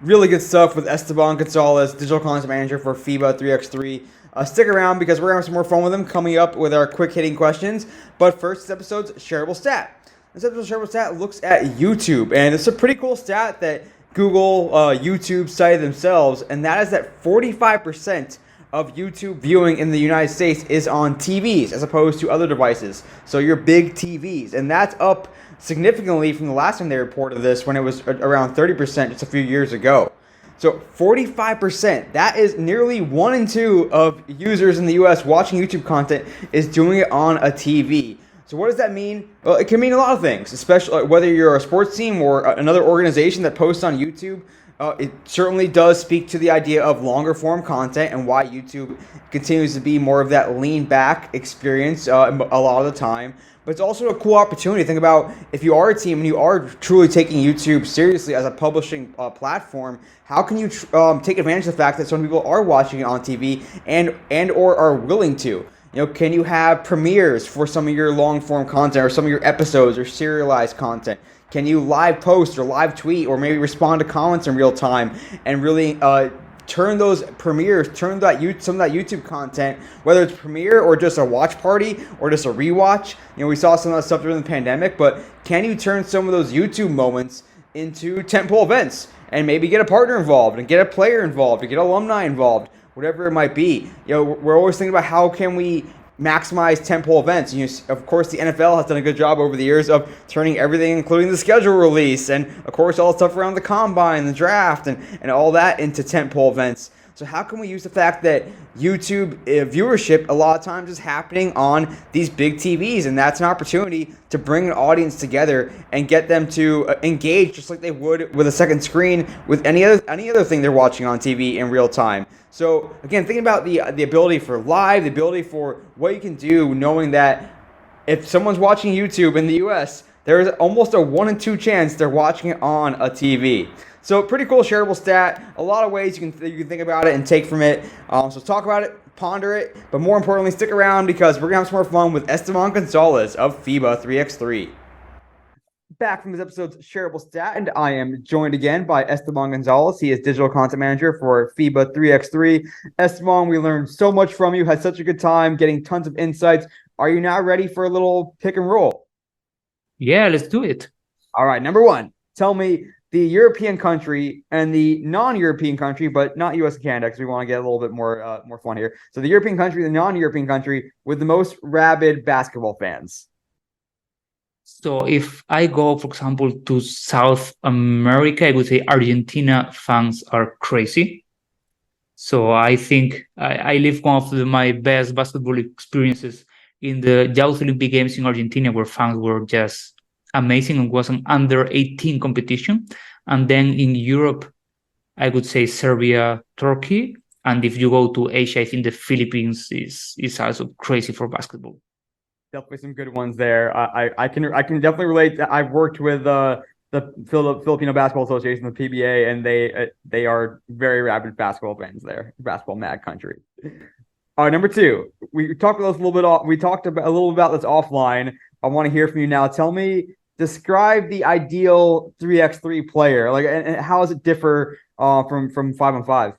S1: Really good stuff with Esteban González, digital content manager for FIBA 3x3. Stick around because we're going to have some more fun with him coming up with our quick hitting questions. But first, this episode's shareable stat. This episode's shareable stat looks at YouTube, and it's a pretty cool stat that Google, YouTube cited themselves, and that is that 45% of YouTube viewing in the United States is on TVs as opposed to other devices. So your big TVs, and that's up significantly from the last time they reported this, when it was around 30% just a few years ago. So 45%, that is nearly 1 in 2 of users in the US watching YouTube content is doing it on a TV. So what does that mean? Well, it can mean a lot of things, especially whether you're a sports team or another organization that posts on YouTube. It certainly does speak to the idea of longer form content and why YouTube continues to be more of that lean back experience a lot of the time. But it's also a cool opportunity. Think about if you are a team and you are truly taking YouTube seriously as a publishing platform, how can you take advantage of the fact that some people are watching it on TV and or are willing to? You know, can you have premieres for some of your long form content or some of your episodes or serialized content? Can you live post or live tweet or maybe respond to comments in real time and really turn those premieres, some of that YouTube content, whether it's premiere or just a watch party or just a rewatch? You know, we saw some of that stuff during the pandemic, but can you turn some of those YouTube moments into tentpole events and maybe get a partner involved and get a player involved and get alumni involved? Whatever it might be. You know, we're always thinking about how can we maximize tentpole events. You know, of course, the NFL has done a good job over the years of turning everything, including the schedule release, and of course, all the stuff around the combine, the draft, and all that into tentpole events. So how can we use the fact that YouTube viewership a lot of times is happening on these big TVs, and that's an opportunity to bring an audience together and get them to engage just like they would with a second screen with any other thing they're watching on TV in real time. So again, thinking about the ability for live, the ability for what you can do, knowing that if someone's watching YouTube in the US, there is almost a 1 in 2 chance they're watching it on a TV. So pretty cool shareable stat. A lot of ways you can think about it and take from it. So talk about it, ponder it, but more importantly, stick around because we're going to have some more fun with Esteban González of FIBA 3x3. back from this episode's shareable stat, and I am joined again by Esteban González. He is digital content manager for FIBA 3x3. Esteban, we learned so much from you, had such a good time getting tons of insights. Are you now ready for a little pick and roll?
S2: Yeah, let's do it.
S1: All right, number one, tell me the European country and the non-European country, but not US and Canada, because we want to get a little bit more fun here. So the European country, the non-European country with the most rabid basketball fans.
S2: So if I go, for example, to South America, I would say Argentina fans are crazy. So I think I live one of my best basketball experiences in the Youth Olympic Games in Argentina, where fans were just amazing. It was an under 18 competition. And then in Europe, I would say Serbia, Turkey. And if you go to Asia, I think the Philippines is also crazy for basketball.
S1: Definitely some good ones there. I can definitely relate. I've worked with the Filipino Basketball Association, the PBA, and they are very rabid basketball fans there. Basketball mad country. Number two, we talked about this a little bit. We talked about a little about this offline. I want to hear from you now. Tell me, describe the ideal 3x3 player, like, and how does it differ from 5-on-5?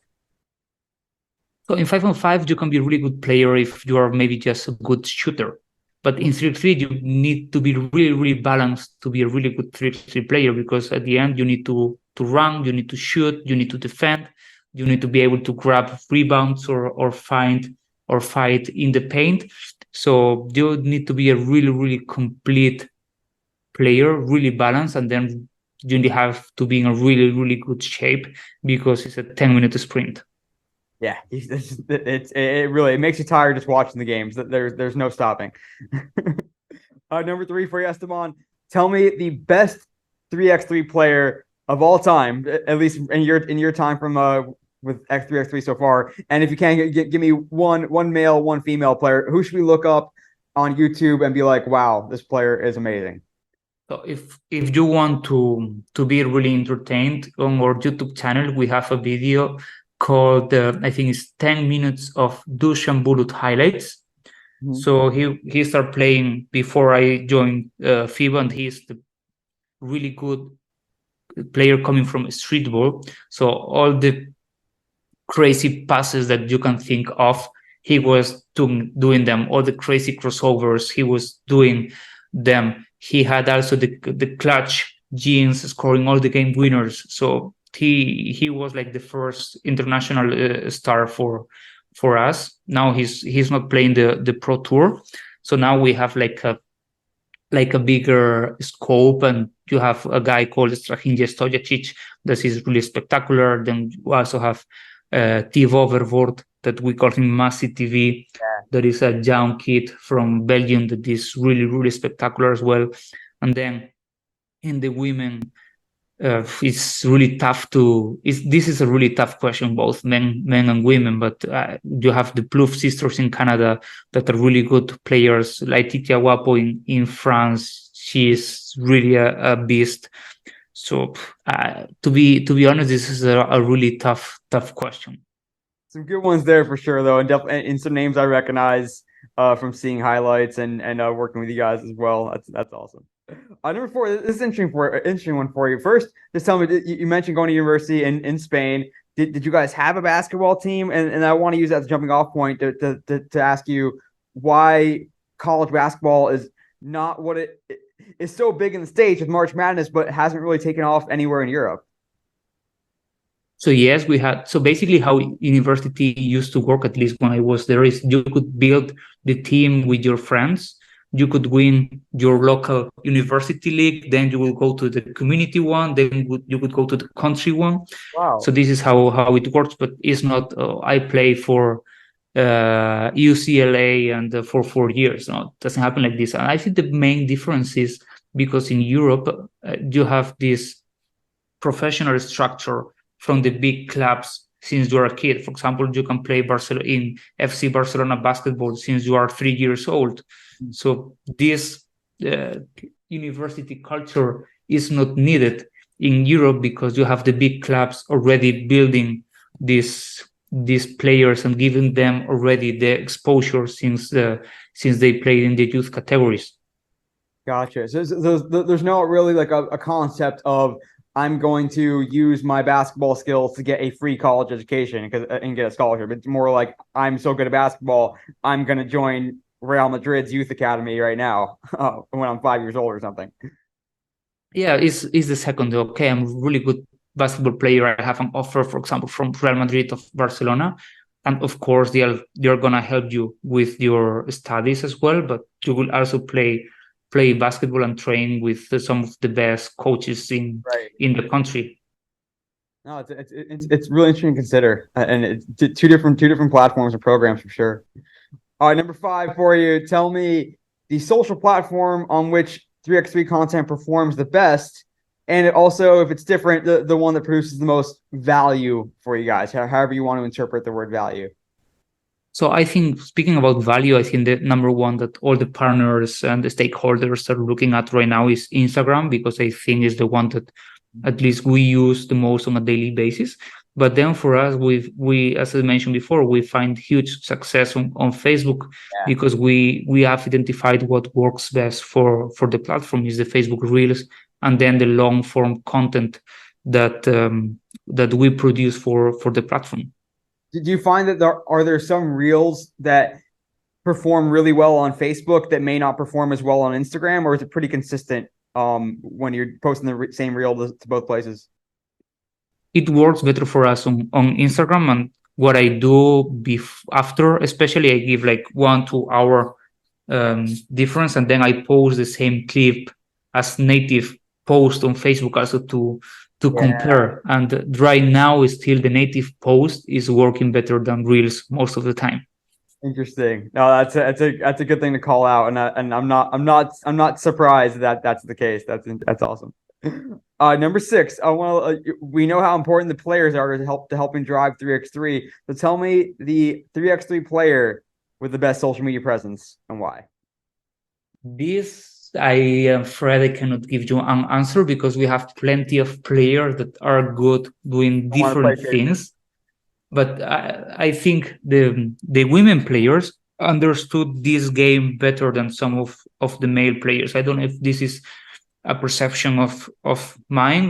S2: So in 5-on-5, you can be a really good player if you are maybe just a good shooter. But in 3x3, you need to be really, really balanced to be a really good 3x3 player, because at the end, you need to run, you need to shoot, you need to defend, you need to be able to grab rebounds or fight in the paint. So you need to be a really, really complete player, really balanced, and then you need to have to be in a really, really good shape, because it's a 10-minute sprint.
S1: Yeah, it really makes you tired just watching the games. There's no stopping. Number three for you, Esteban. Tell me the best 3x3 player of all time, at least in your time from with X3x3 so far. And if you can, give me one male, one female player. Who should we look up on YouTube and be like, wow, this player is amazing?
S2: So if you want to be really entertained, on our YouTube channel, we have a video called I think it's 10 minutes of Dusan Bulut highlights. Mm-hmm. So he started playing before I joined FIBA, and he's the really good player coming from streetball. So all the crazy passes that you can think of, he was doing them. All the crazy crossovers, he was doing them. He had also the clutch genes, scoring all the game winners. So he was like the first international star for us. Now he's not playing the pro tour, so now we have like a bigger scope, and you have a guy called Strahinje Stojacic that is really spectacular. Then you also have Thibaut Vervoort, that we call him Massy TV. Yeah. That is a young kid from Belgium that is really, really spectacular as well. And then in the women, it's really tough this is a really tough question, both men and women, but you have the Plouffe sisters in Canada that are really good players, like Titia Wapo in France. She is really a beast. So to be honest, this is a really tough question.
S1: Some good ones there for sure, though, and some names I recognize from seeing highlights and working with you guys as well. That's awesome. Number four, this is interesting one for you. First, just tell me, you mentioned going to university in Spain. Did you guys have a basketball team? And I want to use that as a jumping off point to ask you why college basketball is not what it is so big in the States with March Madness, but hasn't really taken off anywhere in Europe.
S2: So yes, we had. So basically, how university used to work, at least when I was there, is you could build the team with your friends. You could win your local university league, then you will go to the community one, then you would go to the country one. Wow. So this is how it works, but it's not, I play for UCLA and for 4 years. No, it doesn't happen like this. And I think the main difference is because in Europe, you have this professional structure from the big clubs since you are a kid. For example, you can play in FC Barcelona basketball since you are 3 years old. So this university culture is not needed in Europe, because you have the big clubs already building these players and giving them already the exposure since they played in the youth categories.
S1: Gotcha. So there's no really like a concept of I'm going to use my basketball skills to get a free college education and get a scholarship. It's more like I'm so good at basketball, I'm going to join Real Madrid's youth academy right now when I'm 5 years old or something.
S2: Yeah, is the second. Okay, I'm a really good basketball player. I have an offer, for example, from Real Madrid of Barcelona, and of course they're gonna help you with your studies as well. But you will also play basketball and train with some of the best coaches
S1: Right.
S2: in the country.
S1: No, it's really interesting to consider, and it's two different platforms and programs for sure. All right, number 5 for you. Tell me the social platform on which 3x3 content performs the best, and also if it's different, the one that produces the most value for you guys, however you want to interpret the word value.
S2: So I think speaking about value, I think the number one that all the partners and the stakeholders are looking at right now is Instagram, because I think is the one that at least we use the most on a daily basis. But then for us, we as I mentioned before, we find huge success on Facebook
S1: Yeah.
S2: because we have identified what works best for the platform is the Facebook Reels, and then the long form content that we produce for the platform.
S1: Do you find that there some reels that perform really well on Facebook that may not perform as well on Instagram, or is it pretty consistent when you're posting the same reel to both places?
S2: It works better for us on Instagram. And what I do after, especially I give like 1 2 hour difference, and then I post the same clip as native post on Facebook also to
S1: Yeah.
S2: compare. And right now, still the native post is working better than Reels most of the time.
S1: Interesting. No, that's a good thing to call out, and I'm not surprised that that's the case. That's awesome. Number 6. We know how important the players are to helping drive 3x3. So tell me the 3x3 player with the best social media presence and why.
S2: This, I am afraid I cannot give you an answer because we have plenty of players that are good doing
S1: I want to play
S2: different things. But I think the women players understood this game better than some of the male players. I don't know if this is a perception of mine,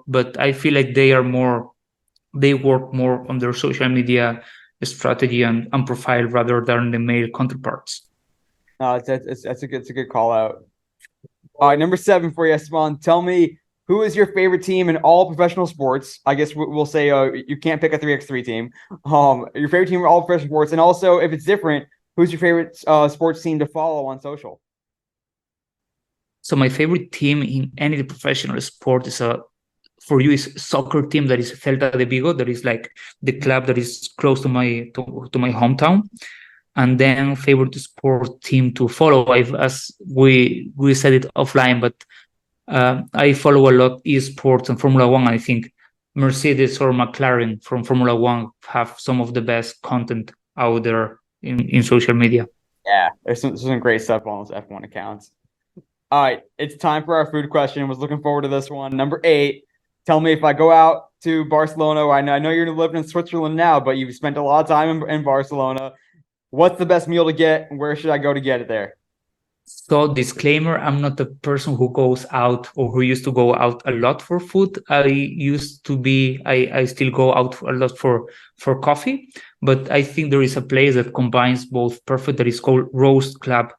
S2: but I feel like they work more on their social media strategy and profile rather than the male counterparts.
S1: It's a good call out. All right, number 7 for you, Esteban. Tell me, who is your favorite team in all professional sports? I guess we'll say you can't pick a 3x3 team. Your favorite team in all professional sports, and also if it's different, who's your favorite sports team to follow on social?
S2: So my favorite team in any professional sport for you is soccer team that is Celta de Vigo, that is like the club that is close to my hometown. And then favorite sport team to follow, as we said it offline, but I follow a lot esports and Formula One. I think Mercedes or McLaren from Formula One have some of the best content out there in social media.
S1: Yeah, there's some great stuff on those F1 accounts. All right, it's time for our food question. Was looking forward to this one. Number 8. Tell me, if I go out to Barcelona, I know you're living in Switzerland now, but you've spent a lot of time in Barcelona. What's the best meal to get, and where should I go to get it there?
S2: So disclaimer, I'm not a person who goes out or who used to go out a lot for food. I still go out a lot for coffee, but I think there is a place that combines both perfect that is called Roast Club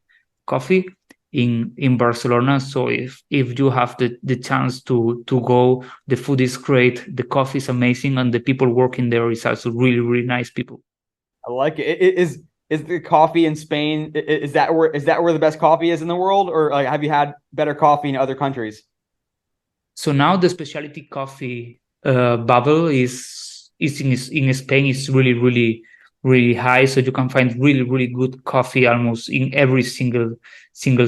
S2: Coffee in Barcelona. So if you have the chance to go, the food is great, the coffee is amazing, and the people working there is also really, really nice people.
S1: I like it. Is the coffee in Spain, is that where the best coffee is in the world, or like have you had better coffee in other countries?
S2: So now the specialty coffee bubble is in Spain is really, really, really high. So you can find really, really good coffee almost in every single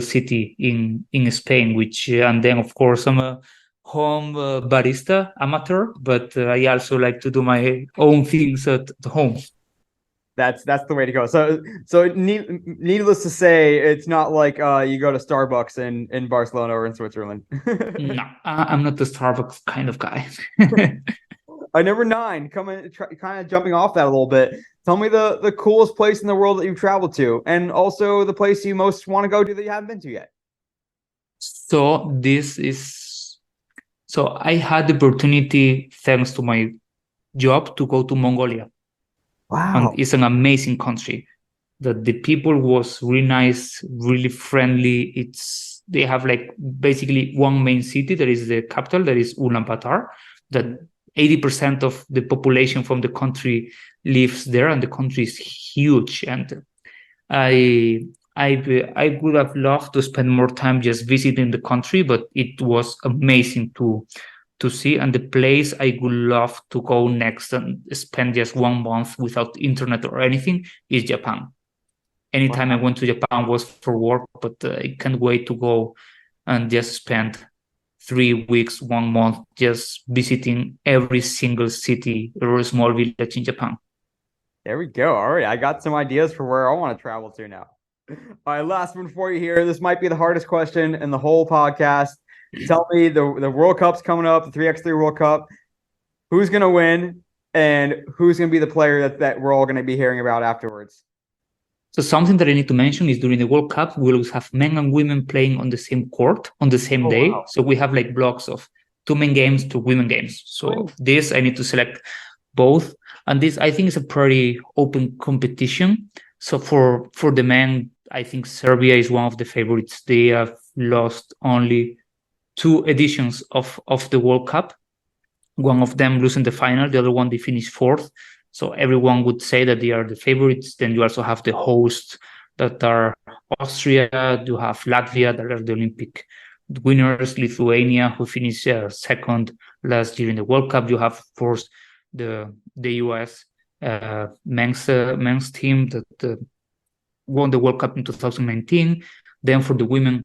S2: city in Spain. Which and then of course I'm a home barista amateur, but I also like to do my own things at home.
S1: That's the way to go. So needless to say, it's not like you go to Starbucks in Barcelona or in Switzerland.
S2: No, I'm not the Starbucks kind of guy.
S1: Number 9, kind of jumping off that a little bit. Tell me the coolest place in the world that you've traveled to, and also the place you most want to go to that you haven't been to yet.
S2: So this is so I had the opportunity, thanks to my job, to go to Mongolia, and
S1: Wow.
S2: it's an amazing country. That the people was really nice, really friendly. They have like basically one main city that is the capital, that is Ulaanbaatar. That 80% of the population from the country lives there, and the country is huge. And I I would have loved to spend more time just visiting the country, but it was amazing to see. And the place I would love to go next and spend just 1 month without internet or anything is Japan. Anytime I
S1: Wow.
S2: went to Japan was for work, but I can't wait to go and just spend 3 weeks, 1 month, just visiting every single city or small village in Japan.
S1: There we go. All right. I got some ideas for where I want to travel to now. All right. Last one for you here. This might be the hardest question in the whole podcast. Tell me the World Cup's coming up, the 3x3 World Cup. Who's going to win and who's going to be the player that we're all going to be hearing about afterwards?
S2: So something that I need to mention is during the World Cup, we always have men and women playing on the same court on the same
S1: Oh,
S2: day.
S1: wow.
S2: So we have like blocks of 2 men games, 2 women games. So this I need to select both. And this I think is a pretty open competition. So for the men, I think Serbia is one of the favorites. They have lost only 2 editions of the World Cup. One of them losing the final, the other one they finished fourth. So everyone would say that they are the favorites. Then you also have the hosts that are Austria. You have Latvia that are the Olympic winners. Lithuania, who finished second last year in the World Cup. You have, of course, the US men's team that won the World Cup in 2019. Then for the women,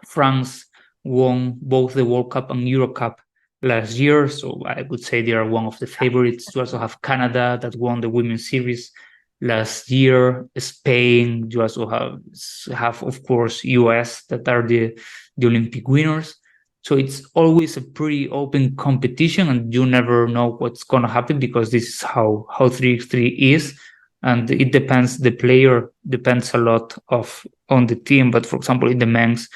S2: France won both the World Cup and Euro Cup last year, so I would say they are one of the favorites. You also have Canada that won the Women's Series last year. Spain. You also have of course US that are the Olympic winners. So it's always a pretty open competition, and you never know what's gonna happen because this is how 3x3 is, and it depends. The player depends a lot on the team. But for example, in the men's,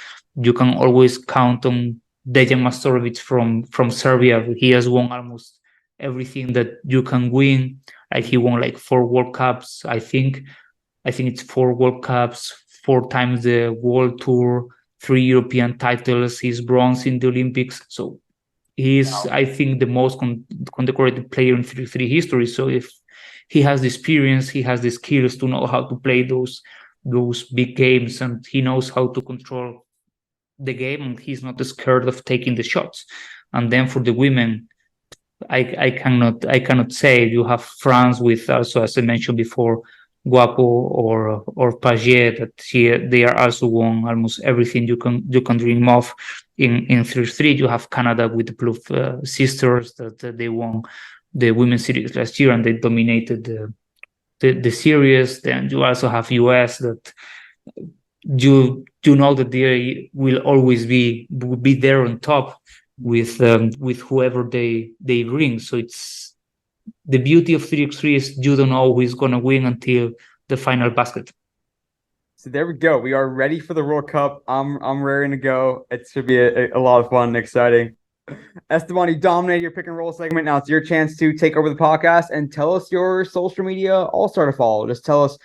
S2: you can always count on Dejan Mastorovic from Serbia. He has won almost everything that you can win. Like he won like 4 World Cups. I think it's 4 World Cups, 4 times the World Tour, 3 European titles. He's bronze in the Olympics. So he's, I think, the most condecorated player in 3x3 history. So if he has the experience, he has the skills to know how to play those big games, and he knows how to control the game, and he's not scared of taking the shots. And then for the women, I cannot say. You have France with also, as I mentioned before, Guapo or Paget, that they are also won almost everything you can dream of in 3x3. You have Canada with the Blue sisters that they won the women's series last year and they dominated the series. Then you also have US that you know that they will always be there on top with whoever they bring. So it's the beauty of 3x3 is you don't know who is gonna win until the final basket.
S1: So there we go. We are ready for the World Cup. I'm raring to go. It should be a lot of fun and exciting. Esteban, you dominated your pick and roll segment. Now it's your chance to take over the podcast and tell us your social media all-star to follow. Just tell us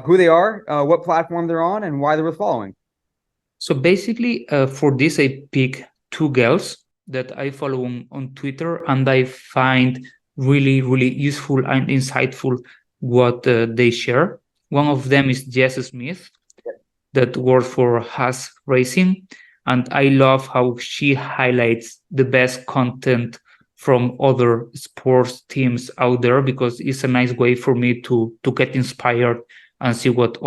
S1: who they are, what platform they're on, and why they're worth following.
S2: So basically, for this, I pick 2 girls that I follow on Twitter, and I find really, really useful and insightful what they share. One of them is Jess Smith, that works for Haas Racing, and I love how she highlights the best content from other sports teams out there, because it's a nice way for me to get inspired and see what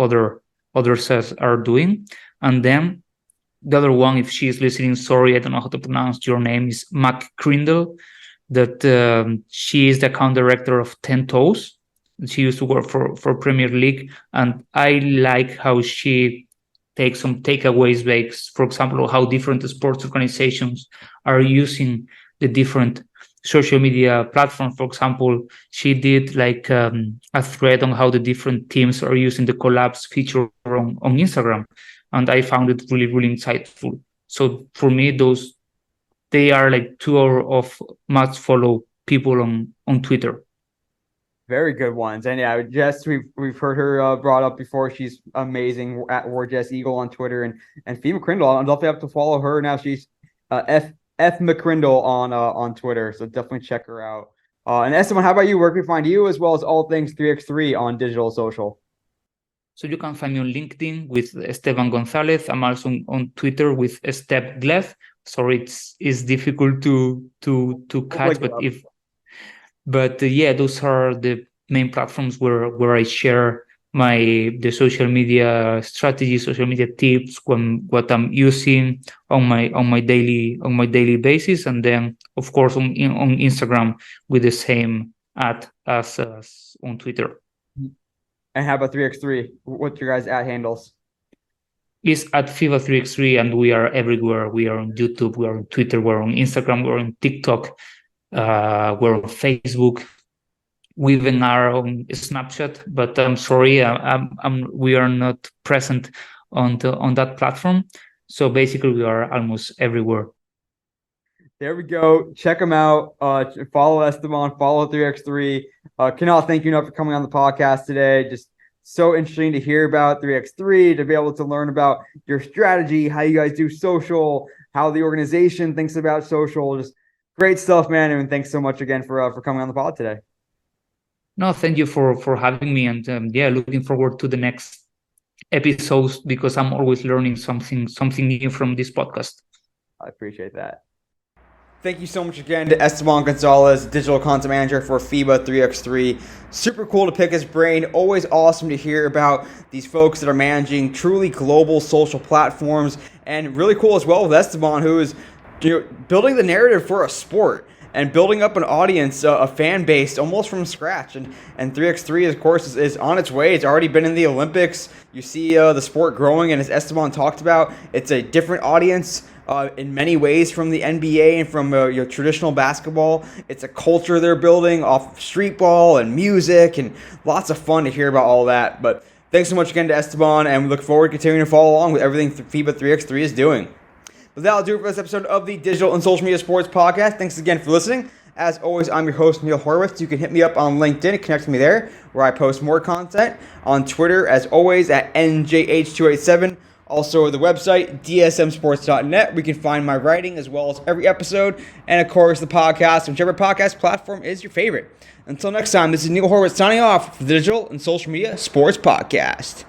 S2: others are doing. And then the other one, if she is listening, sorry, I don't know how to pronounce your name, is Mac Crindle, that she is the account director of 10 Toes. She used to work for Premier League, and I like how she takes some takeaways, like, for example, how different sports organizations are using the different social media platforms. For example, she did like a thread on how the different teams are using the collabs feature on Instagram, and I found it really, really insightful. So for me, they are like two of must follow people on Twitter.
S1: Very good ones. And yeah, Jess, we've heard her brought up before. She's amazing at War Jess Eagle on Twitter, and Fee McCrindle. I'll definitely have to follow her now. She's F McCrindle on Twitter, so definitely check her out. And Esteban, how about you? Where can we find you as well as all things 3x3 on digital social?
S2: So you can find me on LinkedIn with Esteban González. I'm also on Twitter with Basketb. Sorry, it's difficult to catch, but yeah, those are the main platforms where I share the social media strategy, social media tips, what I'm using on my daily basis, and then of course on Instagram with the same as on Twitter.
S1: And how about 3x3? What's your guys' at handles?
S2: It's at FIBA 3x3, and we are everywhere. We are on YouTube, we are on Twitter, we're on Instagram, we're on TikTok, we're on Facebook. We even are on Snapchat, but I'm sorry, we are not present on that platform. So basically, we are almost everywhere.
S1: There we go. Check them out. Follow Esteban. Follow 3x3. Cannot thank you enough for coming on the podcast today. Just so interesting to hear about 3x3, to be able to learn about your strategy, how you guys do social, how the organization thinks about social. Just great stuff, man. And thanks so much again for coming on the pod today.
S2: No, thank you for having me, and yeah, looking forward to the next episodes because I'm always learning something new from this podcast.
S1: I appreciate that. Thank you so much again to Esteban González, Digital Content Manager for FIBA 3x3. Super cool to pick his brain. Always awesome to hear about these folks that are managing truly global social platforms. And really cool as well with Esteban, who is building the narrative for a sport and building up an audience, a fan base almost from scratch. And 3x3, of course, is on its way. It's already been in the Olympics. You see the sport growing, and as Esteban talked about, it's a different audience in many ways from the NBA and from traditional basketball. It's a culture they're building off of street ball and music, and lots of fun to hear about all that. But thanks so much again to Esteban, and we look forward to continuing to follow along with everything FIBA 3x3 is doing. But that'll do it for this episode of the Digital and Social Media Sports Podcast. Thanks again for listening. As always, I'm your host, Neil Horowitz. You can hit me up on LinkedIn and connect with me there, where I post more content. On Twitter, as always, at NJH287. Also, the website, dsmsports.net. We can find my writing as well as every episode. And, of course, the podcast, whichever podcast platform is your favorite. Until next time, this is Neil Horowitz signing off for the Digital and Social Media Sports Podcast.